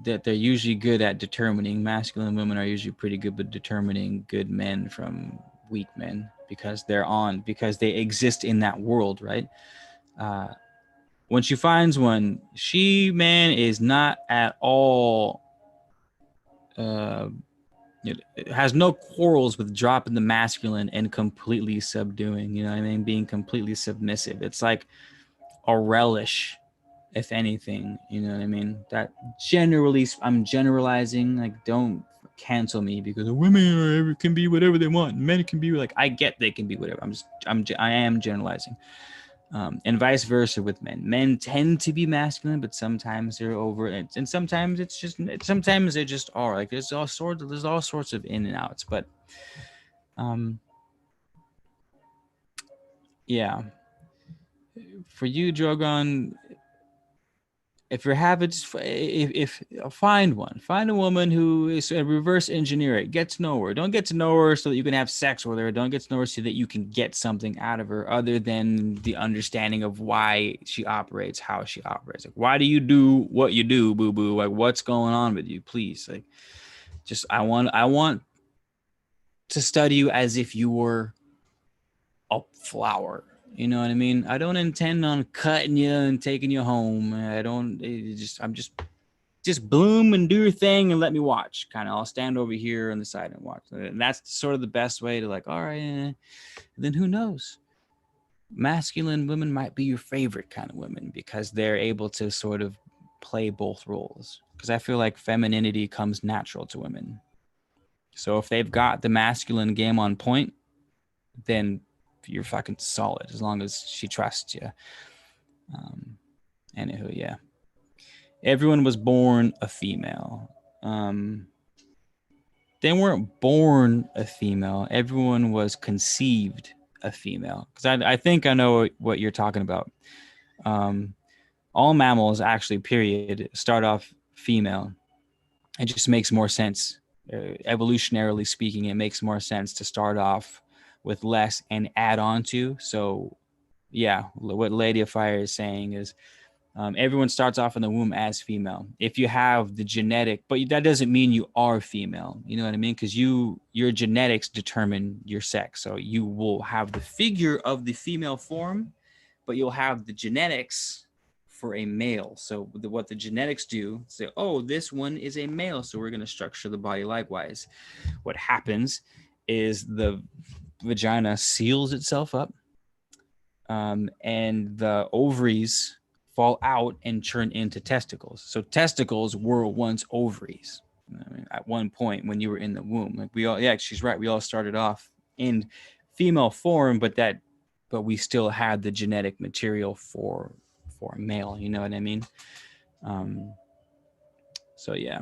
that they're usually good at determining. Masculine women are usually pretty good at determining good men from weak men because they exist in that world, right? When she finds one, she, man, is not at all it has no quarrels with dropping the masculine and completely subduing, you know what I mean? Being completely submissive. It's like a relish, if anything, you know what I mean? That generally, I'm generalizing, like don't cancel me because women can be whatever they want. Men can be like, I get they can be whatever. I am generalizing. And vice versa with men. Men tend to be masculine, but sometimes they're over, and sometimes sometimes they just are. Like there's all sorts of in and outs. But, yeah. For you, Drogon, if you're having, if find a woman who is a reverse engineer it, get to know her. Don't get to know her so that you can have sex with her. Don't get to know her so that you can get something out of her other than the understanding of why she operates, how she operates. Like, why do you do what you do, boo boo? Like, what's going on with you? Please, like, just I want to study you as if you were a flower. You know what I mean? I don't intend on cutting you and taking you home. I'm just bloom and do your thing and let me watch. Kind of, I'll stand over here on the side and watch. And that's sort of the best way to like, all right, then who knows? Masculine women might be your favorite kind of women because they're able to sort of play both roles. Because I feel like femininity comes natural to women. So if they've got the masculine game on point, then you're fucking solid as long as she trusts you. Anywho, yeah. Everyone was born a female. They weren't born a female. Everyone was conceived a female. Because I think I know what you're talking about. All mammals, actually, period, start off female. It just makes more sense. Evolutionarily speaking, it makes more sense to start off with less and add on to. So, yeah, what Lady of Fire is saying is Everyone starts off in the womb as female. If you have the genetic, but that doesn't mean you are female. You know what I mean? Because your genetics determine your sex. So you will have the figure of the female form, but you'll have the genetics for a male. So what the genetics do, say, oh, this one is a male, so we're going to structure the body likewise. What happens is the vagina seals itself up, and the ovaries fall out and turn into testicles. So testicles were once ovaries. I mean, at one point when you were in the womb, like we all, yeah, she's right. We all started off in female form, but we still had the genetic material for a male. You know what I mean? Um, so yeah.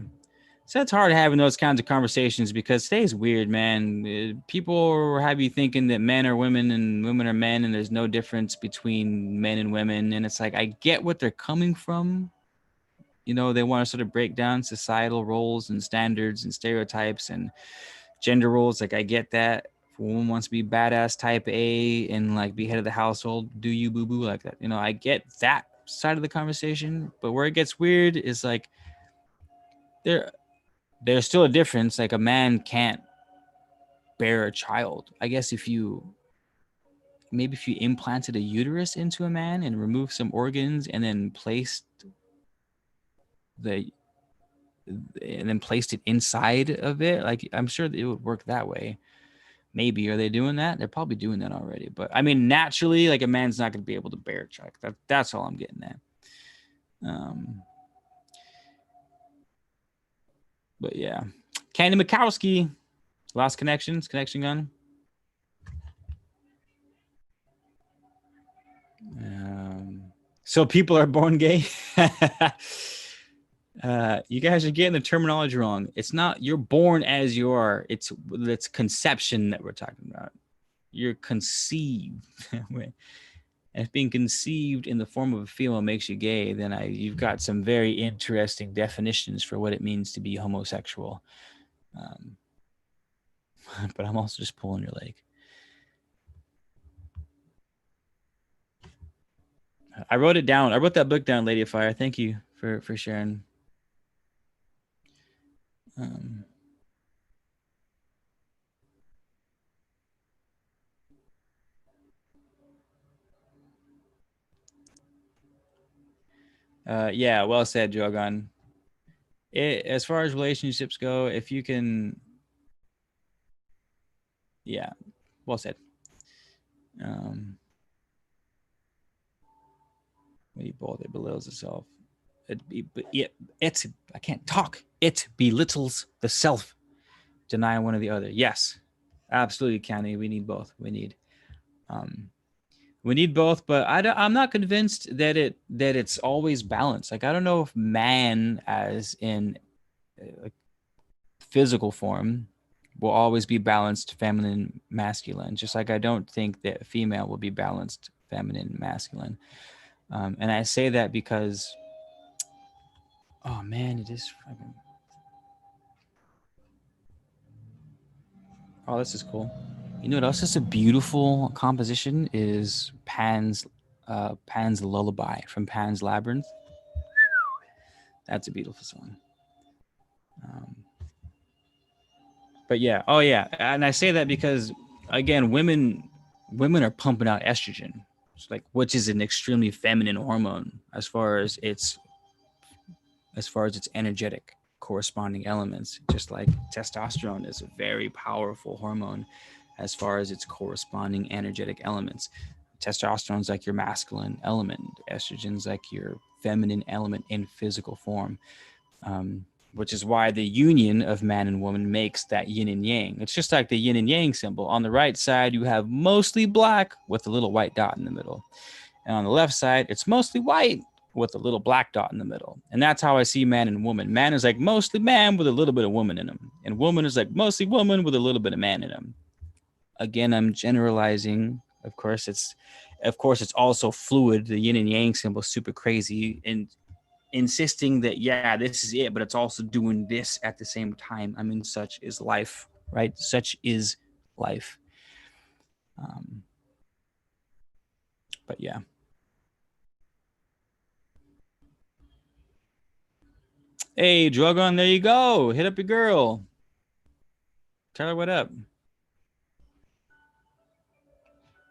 So it's hard having those kinds of conversations because today's weird, man. People have you thinking that men are women and women are men, and there's no difference between men and women. And it's like, I get what they're coming from. You know, they want to sort of break down societal roles and standards and stereotypes and gender roles. Like, I get that. If a woman wants to be badass type A and like be head of the household, do you boo boo like that? You know, I get that side of the conversation. But where it gets weird is like, there's still a difference. Like, a man can't bear a child. I guess if you implanted a uterus into a man and removed some organs and then the placed it inside of it, like, I'm sure that it would work that way. Maybe. Are they doing that? They're probably doing that already. But I mean, naturally, like, a man's not going to be able to bear a child. That's all I'm getting at. But yeah, Candy Mikowski, Lost Connections, Connection Gun. So people are born gay. You guys are getting the terminology wrong. It's not you're born as you are. It's conception that we're talking about. You're conceived. If being conceived in the form of a female makes you gay, then you've got some very interesting definitions for what it means to be homosexual. But I'm also just pulling your leg. I wrote it down. I wrote that book down, Lady of Fire. Thank you for sharing. Yeah, well said, Jogan. As far as relationships go, if you can, yeah, well said. Both, it belittles itself. I can't talk. It belittles the self, denying one or the other. Yes, absolutely, Kenny. We need both. We need both, but I'm not convinced that it's always balanced. Like, I don't know if man, as in physical form, will always be balanced feminine, masculine. Just like I don't think that female will be balanced feminine, masculine. And I say that because, oh man, it is fucking. Oh, this is cool. You know what else is a beautiful composition is Pan's Lullaby from Pan's Labyrinth. That's a beautiful song. But yeah, oh yeah, and I say that because, again, women are pumping out estrogen, like, which is an extremely feminine hormone as far as its energetic corresponding elements. Just like testosterone is a very powerful hormone as far as its corresponding energetic elements. Testosterone's like your masculine element. Estrogen's like your feminine element in physical form. Which is why the union of man and woman makes that yin and yang. It's just like the yin and yang symbol. On the right side, you have mostly black with a little white dot in the middle. And on the left side, it's mostly white with a little black dot in the middle. And that's how I see man and woman. Man is like mostly man with a little bit of woman in him. And woman is like mostly woman with a little bit of man in him. Again, I'm generalizing. Of course, it's also fluid. The yin and yang symbol is super crazy. And insisting that, yeah, this is it, but it's also doing this at the same time. I mean, such is life, right? Such is life. But yeah. Hey, Drogon, there you go. Hit up your girl. Tell her what up.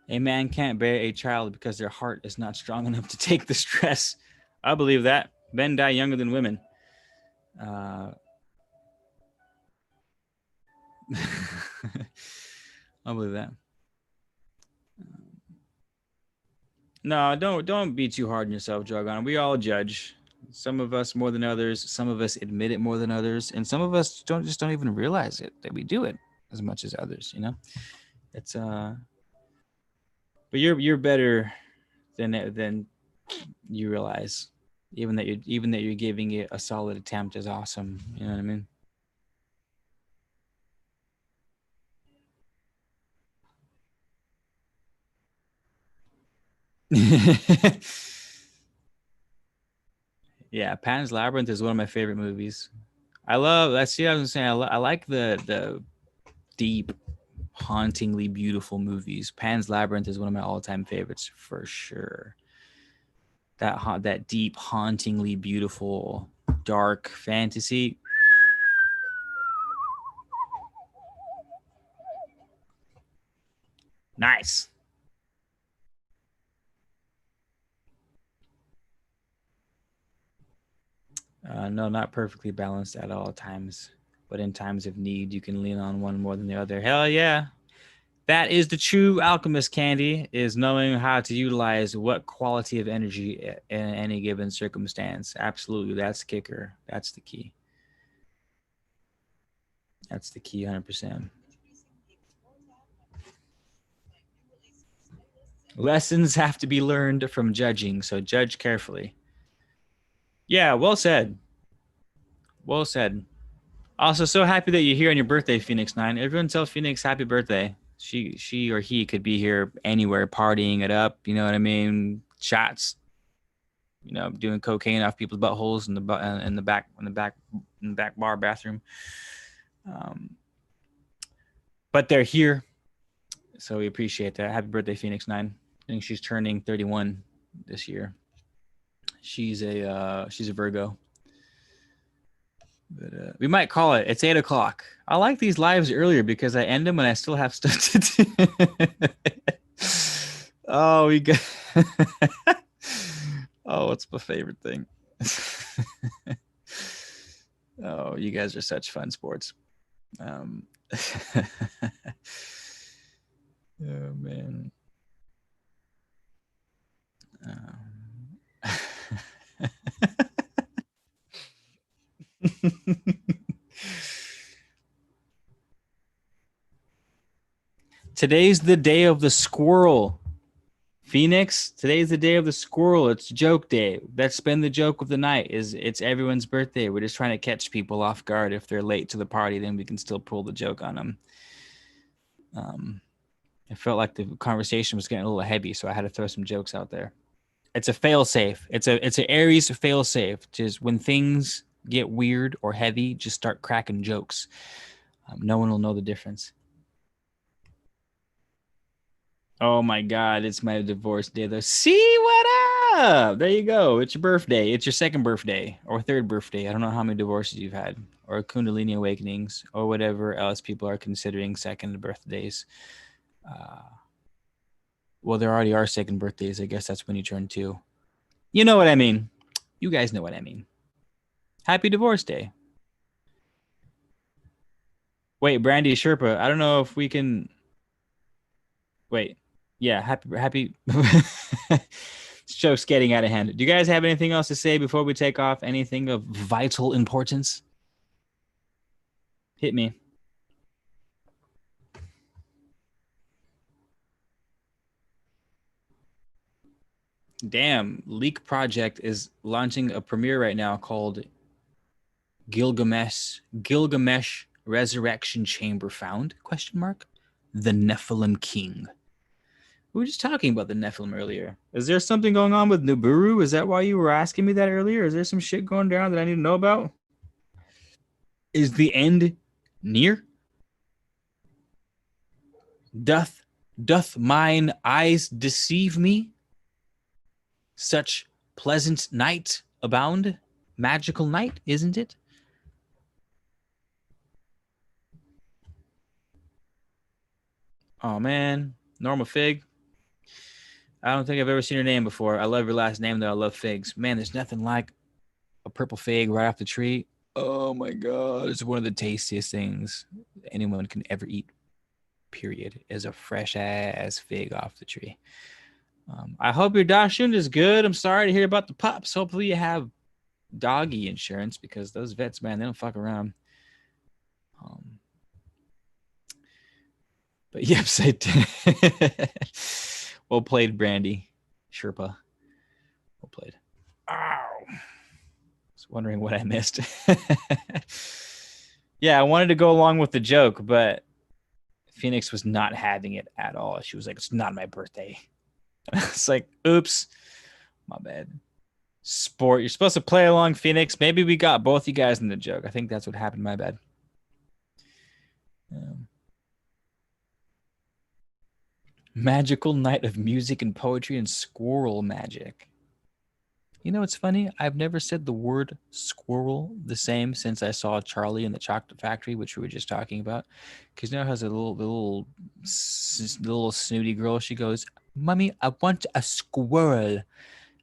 A man can't bear a child because their heart is not strong enough to take the stress. I believe that. Men die younger than women. Uh, I believe that. No, don't be too hard on yourself, Drogon. We all judge. Some of us more than others. Some of us admit it more than others, and some of us don't even realize it that we do it as much as others. You know, it's but you're better than you realize. Even that you're giving it a solid attempt is awesome. You know what I mean? Yeah, Pan's Labyrinth is one of my favorite movies. I love. That's see, I was saying. I like the deep, hauntingly beautiful movies. Pan's Labyrinth is one of my all-time favorites for sure. That deep, hauntingly beautiful, dark fantasy. Nice. No, not perfectly balanced at all times, but in times of need, you can lean on one more than the other. Hell yeah. That is the true alchemist, Candy, is knowing how to utilize what quality of energy in any given circumstance. Absolutely. That's the kicker. That's the key. That's the key, 100%. Lessons have to be learned from judging, so judge carefully. Yeah, well said. Well said. Also, so happy that you're here on your birthday, Phoenix Nine. Everyone tell Phoenix happy birthday. She or he could be here anywhere, partying it up. You know what I mean? Shots. You know, doing cocaine off people's buttholes in the back bar bathroom. Um, but they're here, so we appreciate that. Happy birthday, Phoenix Nine. I think she's turning 31 this year. She's a Virgo. But we might call it. It's 8 o'clock. I like these lives earlier because I end them when I still have stuff to do. Oh, we got. Oh, what's my favorite thing? Oh, you guys are such fun sports. Oh man. Today's the day of the squirrel. Phoenix, today's the day of the squirrel. It's joke day. That's been the joke of the night. Is it's everyone's birthday. We're just trying to catch people off guard. If they're late to the party, then we can still pull the joke on them. I felt like the conversation was getting a little heavy, so I had to throw some jokes out there. It's a fail safe. It's an Aries fail safe. Just when things get weird or heavy, just start cracking jokes. No one will know the difference. Oh my God, it's my divorce day though. See what up? There you go. It's your birthday. It's your second birthday or third birthday. I don't know how many divorces you've had or Kundalini awakenings or whatever else people are considering second birthdays. Uh, well, there already are second birthdays. I guess that's when you turn two. You know what I mean. You guys know what I mean. Happy divorce day. Wait, Brandy Sherpa. I don't know if we can. Wait. Yeah, happy. Show's getting out of hand. Do you guys have anything else to say before we take off? Anything of vital importance? Hit me. Damn, Leak Project is launching a premiere right now called Gilgamesh Resurrection Chamber Found? Question mark. The Nephilim King. We were just talking about the Nephilim earlier. Is there something going on with Nibiru? Is that why you were asking me that earlier? Is there some shit going down that I need to know about? Is the end near? Doth mine eyes deceive me? Such pleasant night abound? Magical night, isn't it? Oh man, Norma Fig. I don't think I've ever seen her name before. I love your last name though. I love figs. Man, there's nothing like a purple fig right off the tree. Oh my god, it's one of the tastiest things anyone can ever eat. Period. Is a fresh ass fig off the tree. I hope your Dachshund is good. I'm sorry to hear about the pups. Hopefully you have doggy insurance because those vets, man, they don't fuck around. But yes, I did. Well played, Brandy. Sherpa. Well played. Ow. I was wondering what I missed. Yeah, I wanted to go along with the joke, but Phoenix was not having it at all. She was like, it's not my birthday. It's like, oops, my bad. Sport, you're supposed to play along, Phoenix. Maybe we got both you guys in the joke. I think that's what happened. My bad. Magical night of music and poetry and squirrel magic. You know, it's funny. I've never said the word squirrel the same since I saw Charlie in the Chocolate Factory, which we were just talking about. Because now has a little snooty girl. She goes, "Mommy, I want a squirrel."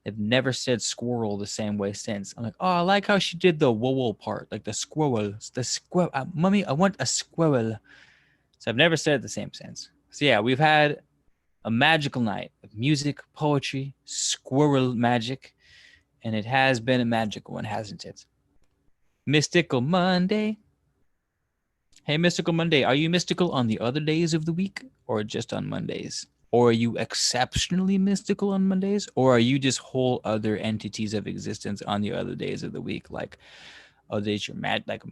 I've never said squirrel the same way since. I'm like, oh, I like how she did the whoa part, like the squirrel. Mommy, I want a squirrel. So I've never said it the same since. So yeah, we've had a magical night of music, poetry, squirrel magic, and it has been a magical one, hasn't it? Mystical Monday. Hey, Mystical Monday, are you mystical on the other days of the week or just on Mondays? Or are you exceptionally mystical on Mondays? Or are you just whole other entities of existence on the other days of the week? Like, oh, days you're mad, like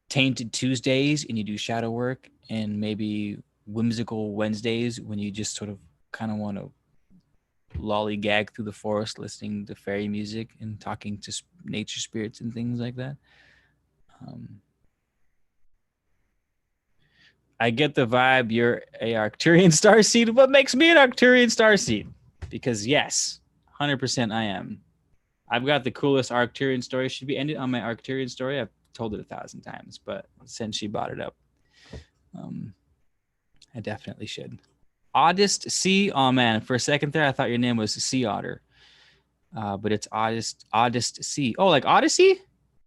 tainted Tuesdays and you do shadow work, and maybe whimsical Wednesdays when you just sort of kind of want to lollygag through the forest listening to fairy music and talking to nature spirits and things like that. I get the vibe you're a Arcturian starseed. What makes me an Arcturian starseed? Because yes, 100% I am. I've got the coolest Arcturian story. Should be ended on my Arcturian story. I've told it 1,000 times, but since she brought it up, I definitely should. Oddest Sea. Oh man, for a second there, I thought your name was Sea Otter, but it's Oddest Sea. Oh, like Odyssey.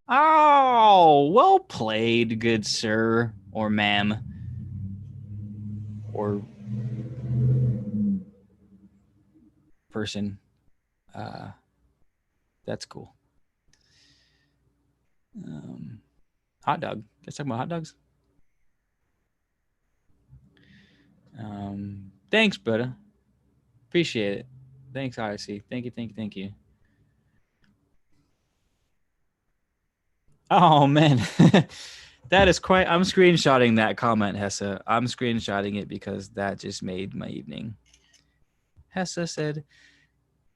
Oh, well played, good sir or ma'am, or person. That's cool. Hot dog. Let's talk about hot dogs. Thanks, brother. Appreciate it. Thanks, Odyssey. Thank you. Oh man. That is quite. I'm screenshotting that comment, Hessa. I'm screenshotting it because that just made my evening. Hessa said,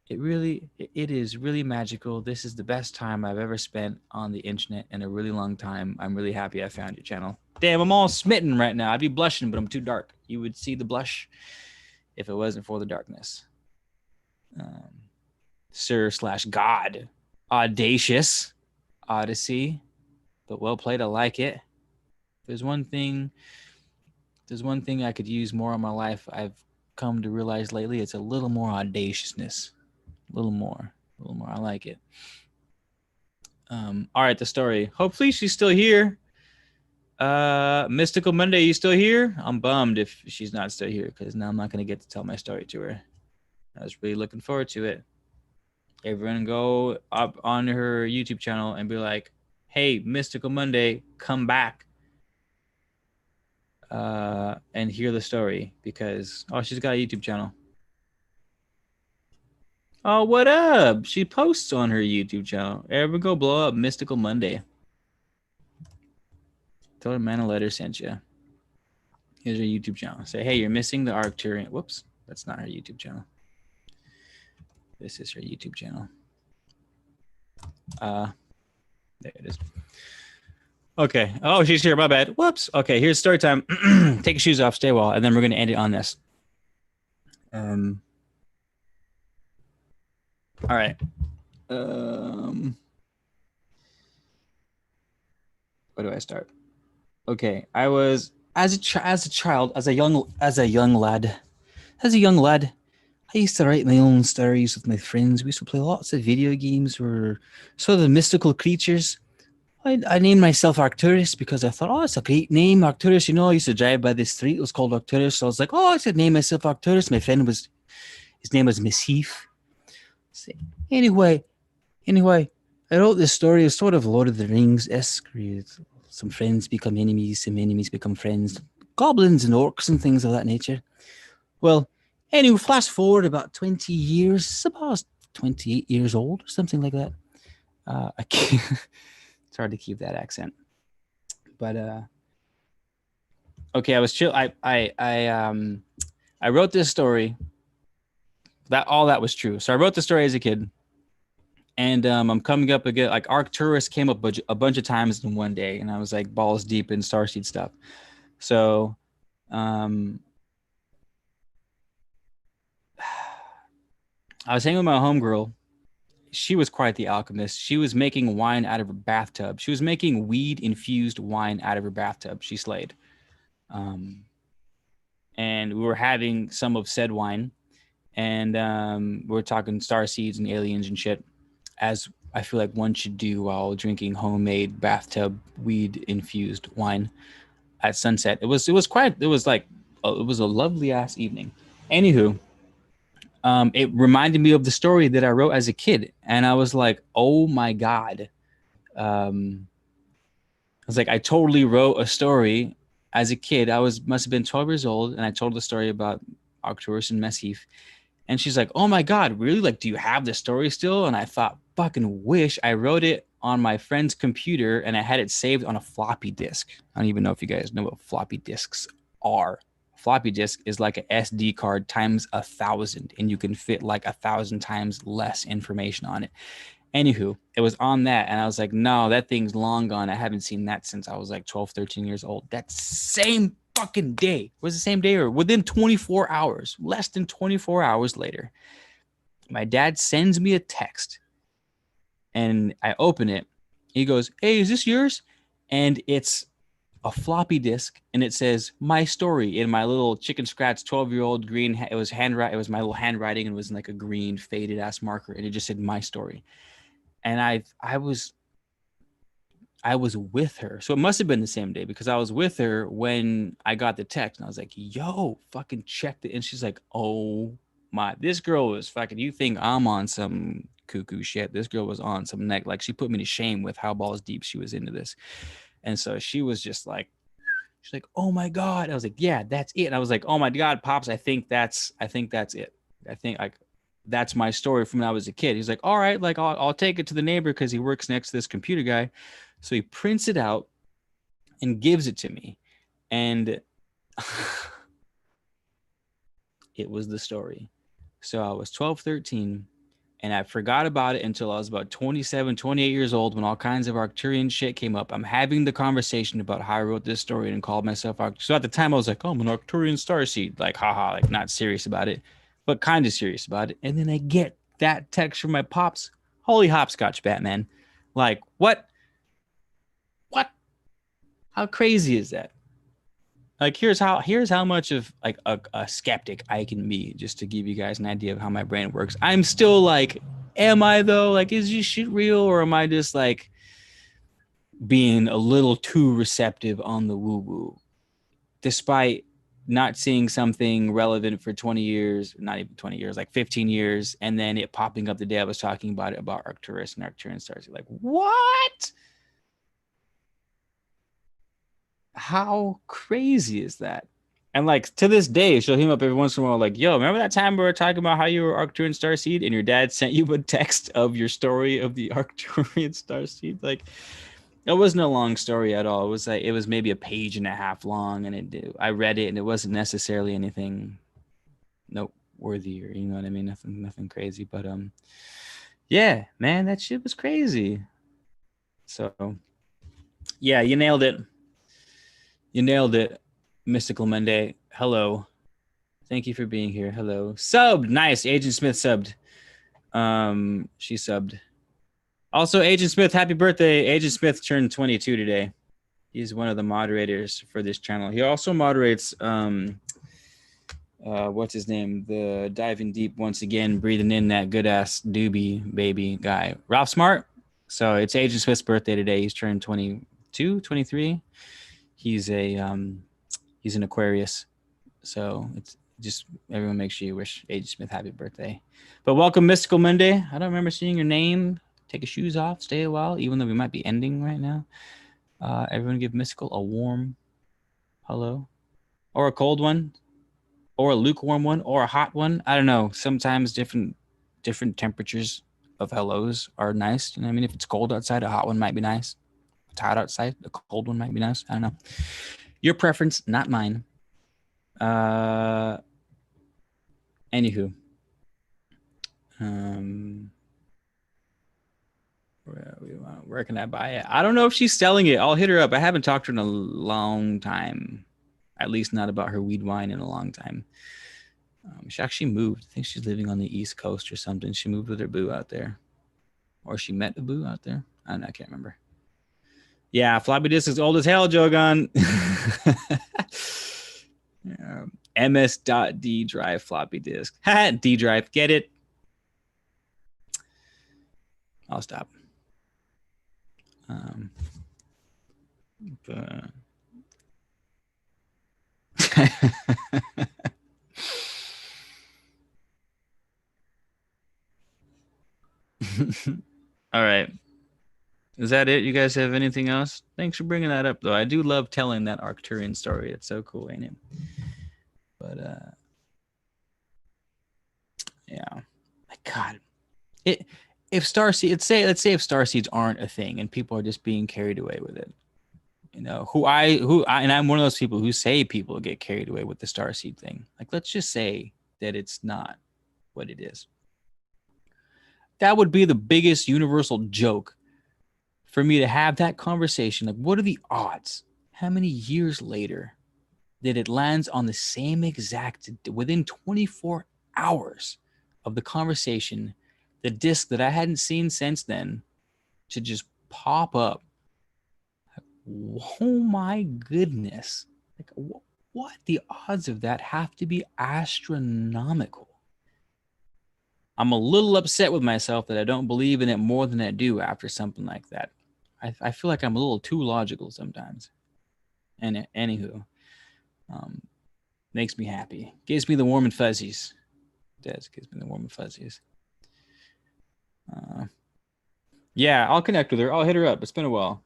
it is really magical. This is the best time I've ever spent on the internet in a really long time. I'm really happy I found your channel. Damn, I'm all smitten right now. I'd be blushing, but I'm too dark. You would see the blush if it wasn't for the darkness. Sir/God. Audacious. Odyssey. But well played. I like it. There's one thing I could use more in my life. I've come to realize lately. It's a little more audaciousness. A little more. I like it. All right, the story. Hopefully she's still here. Mystical Monday, you still here? I'm bummed if she's not still here because now I'm not going to get to tell my story to her. I was really looking forward to it. Everyone go up on her YouTube channel and be like, hey, Mystical Monday, come back and hear the story because, oh, she's got a YouTube channel. Oh, what up? She posts on her YouTube channel. Everyone go blow up Mystical Monday. Tell her Mana Letter sent you. Here's her YouTube channel. Say, hey, you're missing the Arcturian. Whoops, that's not her YouTube channel. This is her YouTube channel. There it is. Okay. Oh, she's here. My bad. Whoops. Okay, here's story time. Take your shoes off, stay a while, and then we're going to end it on this. All right. Where do I start? Okay, I was as a child, as a young lad. I used to write my own stories with my friends. We used to play lots of video games where sort of mystical creatures. I named myself Arcturus because I thought, oh, it's a great name, Arcturus. You know, I used to drive by this street. It was called Arcturus. So I was like, oh, I should name myself Arcturus. His name was Miss Heath. So anyway, anyway, I wrote this story. It's sort of Lord of the Rings-esque. Some friends become enemies, some enemies become friends. Goblins and orcs and things of that nature. Well, anyway, flash forward about 20 years, about 28 years old, something like that. I can't, it's hard to keep that accent. But okay, I was chill. I wrote this story. That was true. So I wrote the story as a kid, and I'm coming up again. Like Arcturus came up a bunch of times in one day, and I was like balls deep in Starseed stuff. So, I was hanging with my homegirl. She was quite the alchemist. She was making wine out of her bathtub. She was making weed infused wine out of her bathtub. She slayed. Um, and we were having some of said wine, and we were talking star seeds and aliens and shit, as I feel like one should do while drinking homemade bathtub weed infused wine at sunset. It was a lovely ass evening. Anywho, it reminded me of the story that I wrote as a kid, and I was like, oh my god. I was like, I totally wrote a story as a kid. Must have been 12 years old, and I told the story about Arcturus and Messheath. And she's like, oh my God, really? Like, do you have the story still? And I thought, fucking wish I wrote it on my friend's computer and I had it saved on a floppy disk. I don't even know if you guys know what floppy disks are. A floppy disk is like an SD card times 1,000, and you can fit like 1,000 times less information on it. Anywho, it was on that, and I was like, no, that thing's long gone. I haven't seen that since I was like 12, 13 years old. That same fucking day was the same day, or within 24 hours, less than 24 hours later, my dad sends me a text, and I open it. He goes, hey, is this yours? And it's a floppy disk, and it says my story in my little chicken scratch 12-year-old green. It was handwriting. It was my little handwriting, and it was in like a green faded ass marker, and it just said my story. And I was with her. So it must have been the same day, because I was with her when I got the text, and I was like, yo, fucking check it. And she's like, oh my, this girl was fucking, you think I'm on some cuckoo shit. This girl was on some neck. Like, she put me to shame with how balls deep she was into this. And so she was just like, she's like, oh my God. I was like, yeah, that's it. And I was like, oh my God, Pops, I think that's it. I think like, that's my story from when I was a kid. He's like, all right, like I'll take it to the neighbor because he works next to this computer guy. So he prints it out and gives it to me. And it was the story. So I was 12, 13, and I forgot about it until I was about 27, 28 years old, when all kinds of Arcturian shit came up. I'm having the conversation about how I wrote this story and called myself Arcturian. So at the time I was like, oh, I'm an Arcturian starseed. Like, haha, like not serious about it, but kind of serious about it. And then I get that text from my pops. Holy hopscotch, Batman. Like, what? How crazy is that? Like, here's how much of like a skeptic I can be, just to give you guys an idea of how my brain works. I'm still like, am I though? Like, is this shit real, or am I just like being a little too receptive on the woo-woo, despite not seeing something relevant for 20 years, not even 20 years, like 15 years, and then it popping up the day I was talking about it, about Arcturus and Arcturian stars. Like, what? How crazy is that? And like, to this day, she'll hit me up every once in a while, like, yo, remember that time we were talking about how you were Arcturian starseed and your dad sent you a text of your story of the Arcturian starseed? Like, it wasn't a long story at all. It was maybe a page and a half long, and I read it, and it wasn't necessarily anything noteworthy, or you know what I mean, nothing crazy. But yeah, man, that shit was crazy. So yeah, you nailed it. You nailed it, Mystical Monday. Hello. Thank you for being here. Hello. Subbed. Nice. Agent Smith subbed. She subbed. Also, Agent Smith, happy birthday. Agent Smith turned 22 today. He's one of the moderators for this channel. He also moderates what's his name? The Diving Deep once again, breathing in that good ass doobie baby guy. Ralph Smart. So it's Agent Smith's birthday today. He's turned 22, 23. He's an Aquarius. So it's just everyone make sure you wish Agent Smith happy birthday. But welcome Mystical Monday. I don't remember seeing your name. Take your shoes off, stay a while, even though we might be ending right now. Everyone give Mystical a warm hello. Or a cold one. Or a lukewarm one. Or a hot one. I don't know. Sometimes different temperatures of hellos are nice. You know what I mean? If it's cold outside, a hot one might be nice. If it's hot outside, a cold one might be nice. I don't know. Your preference, not mine. Anywho. Where can I buy it? I don't know if she's selling it. I'll hit her up. I haven't talked to her in a long time. At least not about her weed wine in a long time. She actually moved. I think she's living on the East Coast or something. She moved with her boo out there. Or she met a boo out there. I don't know. I can't remember. Yeah, floppy disk is old as hell, Jogon. MS.D drive floppy disk. D drive. Get it? I'll stop. All right. Is that it? You guys have anything else? Thanks for bringing that up, though. I do love telling that Arcturian story. It's so cool, ain't it? But yeah, my God, if starseed, let's say if starseeds aren't a thing and people are just being carried away with it, you know, and I'm one of those people who say people get carried away with the starseed thing. Like, let's just say that it's not what it is. That would be the biggest universal joke for me to have that conversation. Like, what are the odds? How many years later that it lands on the same exact, within 24 hours of the conversation, the disc that I hadn't seen since then to just pop up. Oh my goodness. Like, what? The odds of that have to be astronomical. I'm a little upset with myself that I don't believe in it more than I do after something like that. I feel like I'm a little too logical sometimes. And anywho, makes me happy. Gives me the warm and fuzzies. It does. Gives me the warm and fuzzies. Yeah, I'll connect with her. I'll hit her up. It's been a while.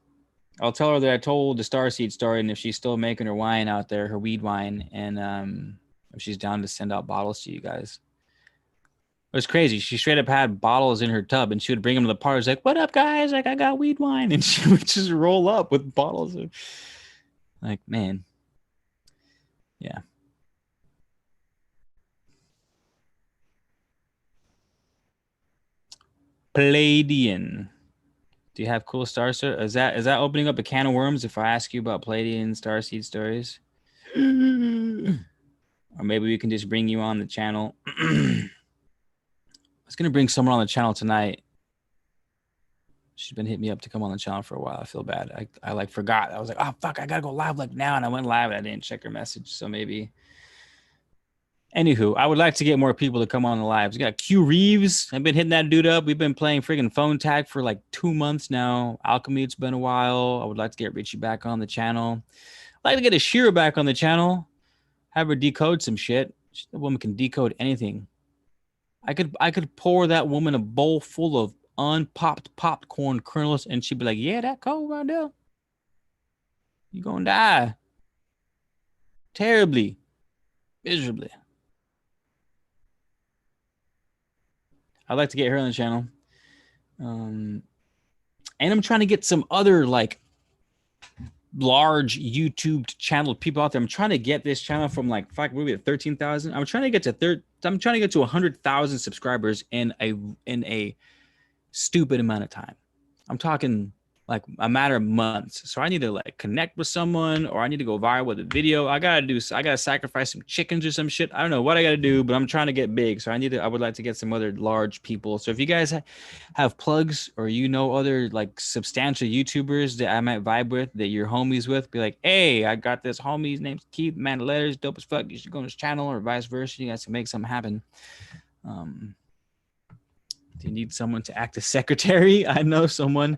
I'll tell her that I told the Starseed story, and if she's still making her wine out there, her weed wine, and if she's down to send out bottles to you guys. It was crazy. She straight up had bottles in her tub, and she would bring them to the parties. Like, "What up, guys? Like, I got weed wine," and she would just roll up with bottles. Like, man, yeah. Palladian. Do you have cool stars? Is that opening up a can of worms if I ask you about Palladian starseed stories? Or maybe we can just bring you on the channel. I was gonna bring someone on the channel tonight. She's been hitting me up to come on the channel for a while. I feel bad. I like forgot. I was like, oh fuck, I gotta go live like now, and I went live and I didn't check her message. So maybe. Anywho, I would like to get more people to come on the lives. We got Q Reeves. I've been hitting that dude up. We've been playing friggin' phone tag for like 2 months now. Alchemy, it's been a while. I would like to get Richie back on the channel. I'd like to get Ashira back on the channel. Have her decode some shit. The woman can decode anything. I could pour that woman a bowl full of unpopped popcorn kernels, and she'd be like, "Yeah, that code right there. You gonna die terribly, miserably." I'd like to get her on the channel. And I'm trying to get some other like large YouTube channel people out there. I'm trying to get this channel from like maybe at 13,000. I'm trying to get to 100,000 subscribers in a stupid amount of time. I'm talking like a matter of months. So I need to like connect with someone, or I need to go viral with a video. I gotta sacrifice some chickens or some shit. I don't know what I gotta do, but I'm trying to get big. So I would like to get some other large people. So if you guys have plugs, or you know other like substantial YouTubers that I might vibe with, that you're homies with, be like, hey, I got this homie. His name's Keith, man, letters, dope as fuck. You should go on his channel, or vice versa. You guys can make something happen. Do you need someone to act as secretary? I know someone.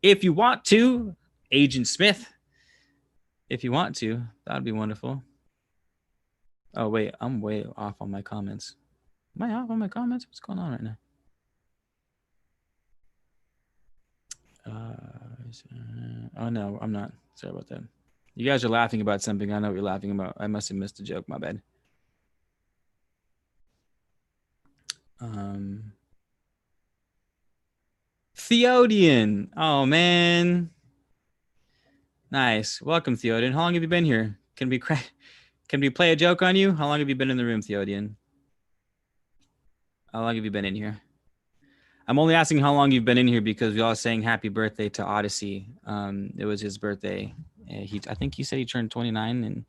If you want to, Agent Smith. If you want to, that'd be wonderful. Oh wait, I'm way off on my comments. Am I off on my comments? What's going on right now? Oh no, I'm not. Sorry about that. You guys are laughing about something. I know what you're laughing about. I must have missed a joke. My bad. Theodian. Oh man. Nice. Welcome, Theodian. How long have you been here? Can we play a joke on you? How long have you been in the room, Theodian? How long have you been in here? I'm only asking how long you've been in here because we all saying happy birthday to Odyssey. It was his birthday. I think he said he turned 29,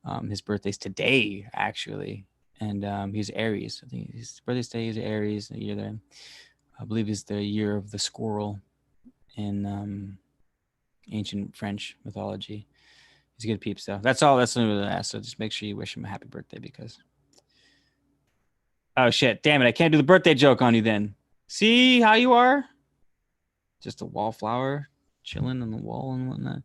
and his birthday's today actually. And he's Aries. I think his birthday's today is Aries. The year there, I believe, is the year of the squirrel in ancient French mythology. He's a good peep stuff. That's all. That's what I'm gonna ask. So just make sure you wish him a happy birthday because. Oh shit! Damn it! I can't do the birthday joke on you then. See how you are? Just a wallflower chilling on the wall and whatnot.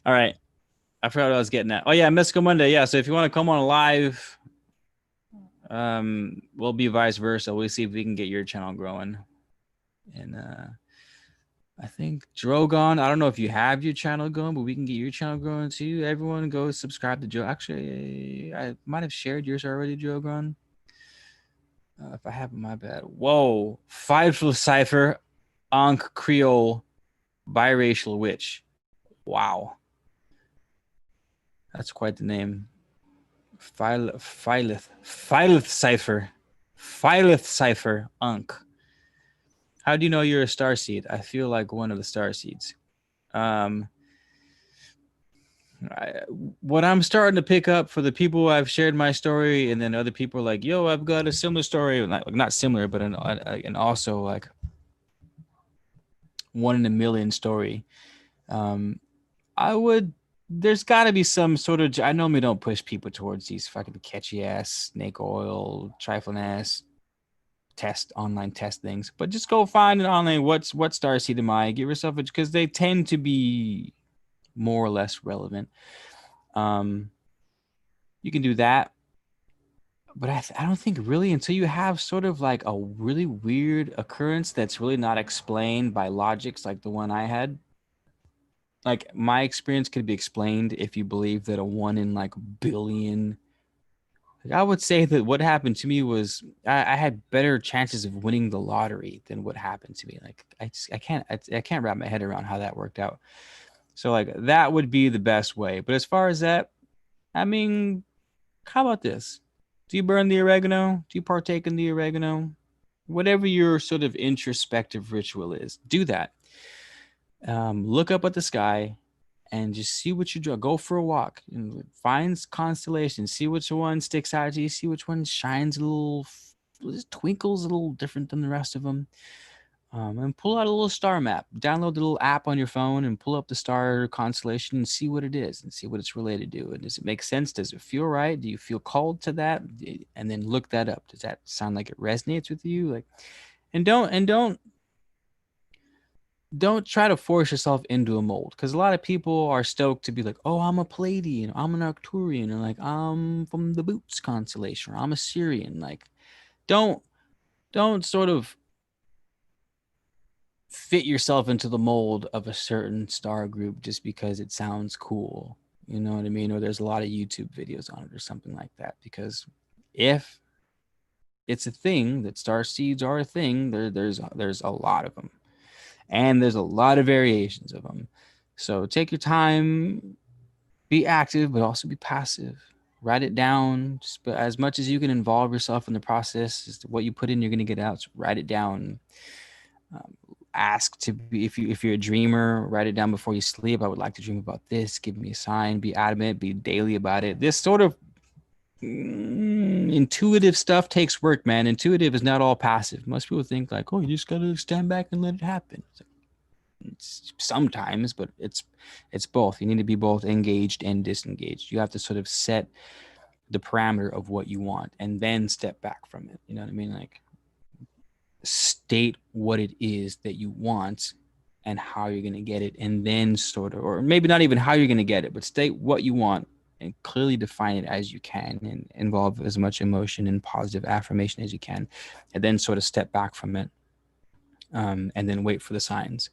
All right. I forgot what I was getting at. Oh yeah, Mystical Monday. Yeah. So if you want to come on live, we'll be vice versa. We'll see if we can get your channel growing. And I think Drogon, I don't know if you have your channel going, but we can get your channel growing too. Everyone go subscribe to Joe. Actually, I might have shared yours already, Drogon. If I haven't, my bad. Whoa. Fightful Cipher, Ankh Creole, Biracial Witch. Wow. That's quite the name. Phylith Cipher. Phylith Cipher, Ankh. How do you know you're a star seed? I feel like one of the star seeds. What I'm starting to pick up for the people I've shared my story, and then other people are like, yo, I've got a similar story. Not similar, but and also like one in a million story. There's got to be some sort of, I normally don't push people towards these fucking catchy ass, snake oil, trifling ass online test things, but just go find it online. What star seed am I? Give yourself because they tend to be more or less relevant. You can do that, but I don't think really until you have sort of like a really weird occurrence that's really not explained by logics like the one I had. Like my experience could be explained if you believe that a 1 in like billion. I would say that what happened to me was I had better chances of winning the lottery than what happened to me. Like I can't wrap my head around how that worked out. So like that would be the best way. But as far as that, I mean, how about this? Do you burn the oregano? Do you partake in the oregano? Whatever your sort of introspective ritual is, do that. Look up at the sky and just see what you do. Go for a walk and find constellations. See which one sticks out to you. See which one shines a little, twinkles a little different than the rest of them. And pull out a little star map. Download the little app on your phone and pull up the star constellation and see what it is and see what it's related to. And does it make sense? Does it feel right? Do you feel called to that? And then look that up. Does that sound like it resonates with you? Like, and don't try to force yourself into a mold, because a lot of people are stoked to be like, oh, I'm a Pleiadian, I'm an Arcturian, or like I'm from the Boots constellation, or I'm a Syrian. Like, don't sort of fit yourself into the mold of a certain star group just because it sounds cool. You know what I mean? Or there's a lot of YouTube videos on it or something like that. Because if it's a thing that star seeds are a thing, there's a lot of them. And there's a lot of variations of them. So take your time, be active, but also be passive. Write it down. But as much as you can involve yourself in the process, what you put in, you're going to get out. So write it down. Ask to be, if you're a dreamer, write it down before you sleep. I would like to dream about this. Give me a sign. Be adamant. Be daily about it. This sort of intuitive stuff takes work, man. Intuitive is not all passive. Most people think like, oh, you just gotta stand back and let it happen. It's sometimes, but it's both. You need to be both engaged and disengaged. You have to sort of set the parameter of what you want and then step back from it. You know what I mean? Like, state what it is that you want and how you're going to get it, and then sort of, or maybe not even how you're going to get it, but state what you want and clearly define it as you can, and involve as much emotion and positive affirmation as you can, and then sort of step back from it, and then wait for the signs.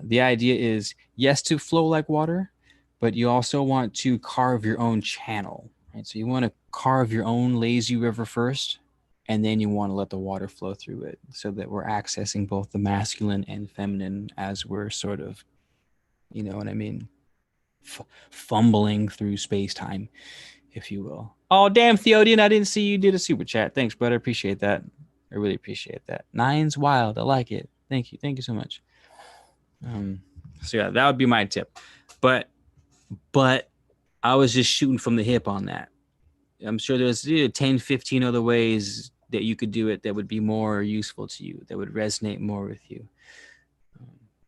The idea is, yes, to flow like water, but you also want to carve your own channel, right? So you want to carve your own lazy river first, and then you want to let the water flow through it, so that we're accessing both the masculine and feminine as we're sort of, you know what I mean, fumbling through space time, if you will. Oh, damn, Theodian, I didn't see you did a super chat. Thanks, brother. Appreciate that. I really appreciate that. Nine's wild. I like it. Thank you. Thank you so much. So yeah, that would be my tip. But I was just shooting from the hip on that. I'm sure there's 10, 15 other ways that you could do it that would be more useful to you, that would resonate more with you.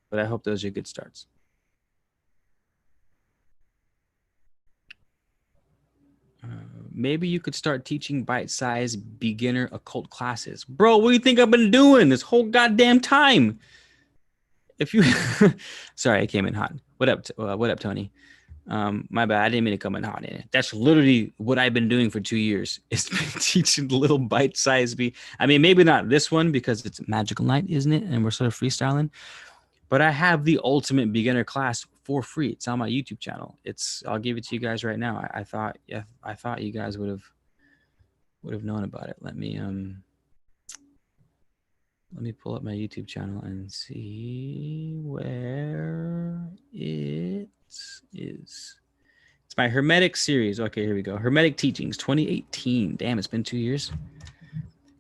But I hope those are good starts. Maybe you could start teaching bite-sized beginner occult classes. Bro, what do you think I've been doing this whole goddamn time? If you, sorry, I came in hot. What up, Tony? My bad. I didn't mean to come in hot in it. That's literally what I've been doing for 2 years. It's been teaching little bite-sized I mean, maybe not this one because it's magical night, isn't it? And we're sort of freestyling. But I have the ultimate beginner class for free. It's on my YouTube channel. I'll give it to you guys right now. I thought you guys would have known about it. Let me pull up my YouTube channel and see where it is. It's my Hermetic series. Okay, here we go. Hermetic Teachings 2018. Damn, it's been 2 years.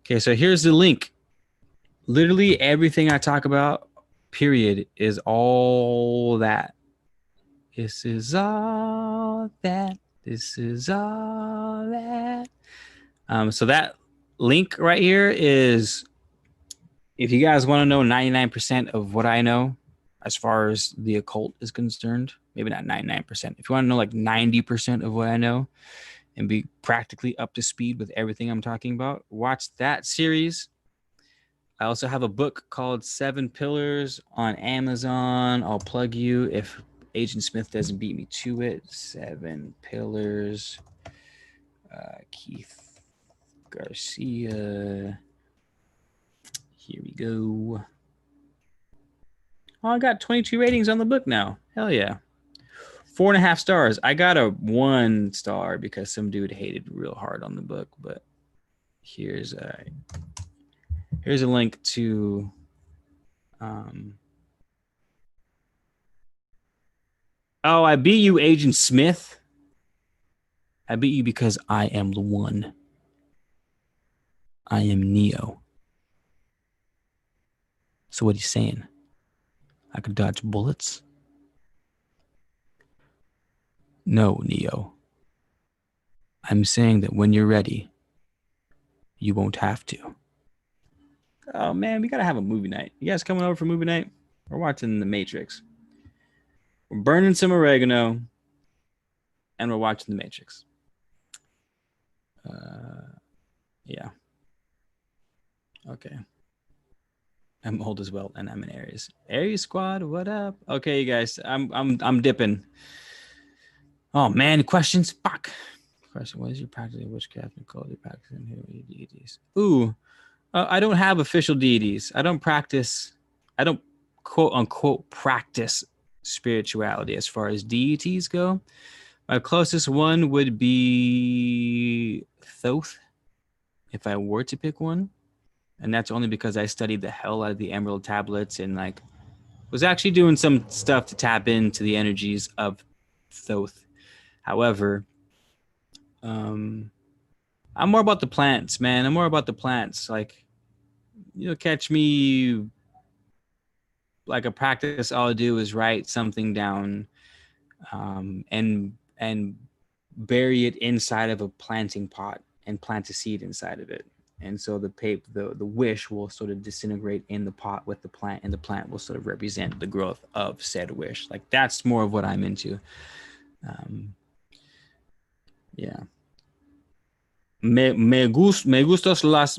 Okay, so here's the link. Literally everything I talk about, period, is all that. This is all that. This is all that. So that link right here is, if you guys want to know 99% of what I know as far as the occult is concerned, maybe not 99%. If you want to know like 90% of what I know and be practically up to speed with everything I'm talking about, watch that series. I also have a book called 7 Pillars on Amazon. I'll plug you if Agent Smith doesn't beat me to it. 7 Pillars. Keith Garcia. Here we go. Oh, I got 22 ratings on the book now. Hell yeah. 4.5 stars. I got a 1 star because some dude hated real hard on the book, but here's a link to oh, I beat you, Agent Smith. I beat you because I am the one. I am Neo. So what he's saying? I could dodge bullets? No, Neo. I'm saying that when you're ready, you won't have to. Oh man, we gotta have a movie night. You guys coming over for movie night? We're watching The Matrix. We're burning some oregano, and we're watching The Matrix. Yeah. Okay. I'm old as well, and I'm an Aries. Aries squad, what up? Okay, you guys, I'm dipping. Oh man, questions? Fuck. Question: what is your practice of witchcraft and cult? Your practice and who are your deities? Ooh, I don't have official deities. I don't practice. I don't quote unquote practice spirituality as far as deities go. My closest one would be Thoth, if I were to pick one. And that's only because I studied the hell out of the Emerald Tablets and like was actually doing some stuff to tap into the energies of Thoth. However, I'm more about the plants, man. I'm more about the plants. Like, you'll catch me like a practice, all I do is write something down, and bury it inside of a planting pot and plant a seed inside of it. And so the wish will sort of disintegrate in the pot with the plant, and the plant will sort of represent the growth of said wish. Like that's more of what I'm into. Yeah. Me gustas las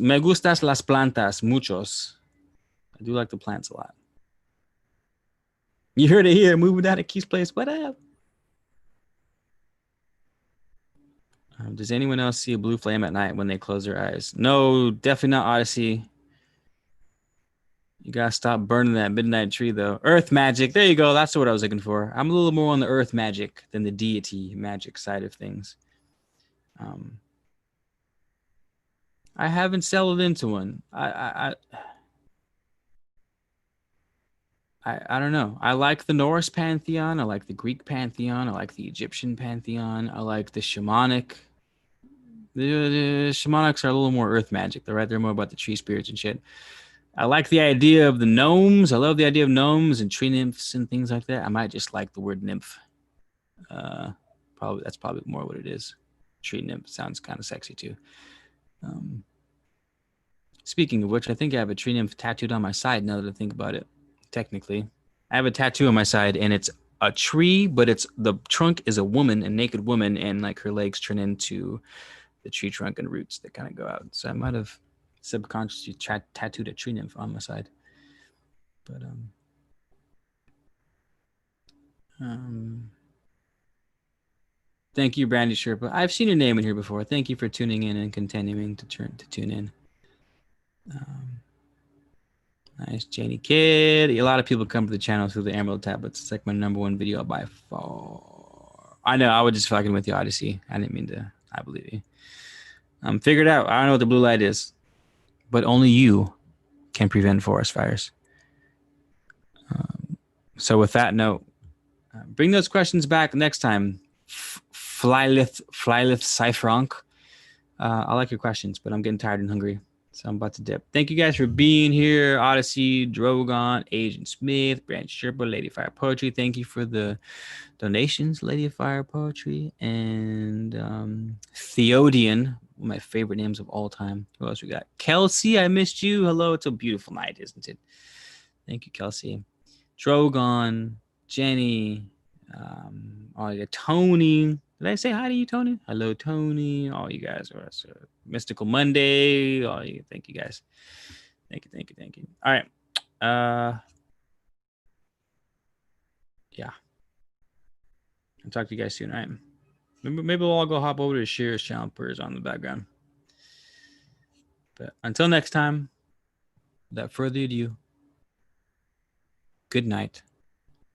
plantas muchos. I do like the plants a lot. You heard it here. Moving down to Keith's place. What up? Does anyone else see a blue flame at night when they close their eyes? No, definitely not Odyssey. You gotta stop burning that midnight tree, though. Earth magic. There you go. That's what I was looking for. I'm a little more on the earth magic than the deity magic side of things. I haven't settled into one. I don't know. I like the Norse pantheon. I like the Greek pantheon. I like the Egyptian pantheon. I like the shamanic. The shamanics are a little more earth magic. They're right. They're more about the tree spirits and shit. I like the idea of the gnomes. I love the idea of gnomes and tree nymphs and things like that. I might just like the word nymph. That's probably more what it is. Tree nymph sounds kind of sexy too. Speaking of which, I think I have a tree nymph tattooed on my side now that I think about it. Technically, I have a tattoo on my side, and it's a tree, but it's the trunk is a woman, a naked woman, and like her legs turn into the tree trunk and roots that kind of go out. So I might have subconsciously tattooed a tree nymph on my side. But thank you, Brandy Sherpa. I've seen your name in here before. Thank you for tuning in and continuing to tune in. Nice, Janie Kid. A lot of people come to the channel through the Emerald Tablets. It's like my #1 video by far. I know, I was just fucking with the Odyssey. I didn't mean to. I believe you. Figured out. I don't know what the blue light is, but only you can prevent forest fires. So with that note, bring those questions back next time. Flylith Cyfrank. I like your questions, but I'm getting tired and hungry. So I'm about to dip. Thank you guys for being here. Odyssey, Drogon, Agent Smith, Branch Sherpa, Lady Fire Poetry. Thank you for the donations, Lady of Fire Poetry. And Theodian, one of my favorite names of all time. Who else we got? Kelsey, I missed you. Hello, it's a beautiful night, isn't it? Thank you, Kelsey. Drogon, Jenny, Tony. Did I say hi to you, Tony? Hello, Tony. All you guys are Mystical Monday. All you, thank you guys. Thank you. All right. Yeah. I'll talk to you guys soon. All right. Maybe we'll all go hop over to Shear's channel. Purrs on the background. But until next time, without further ado, good night.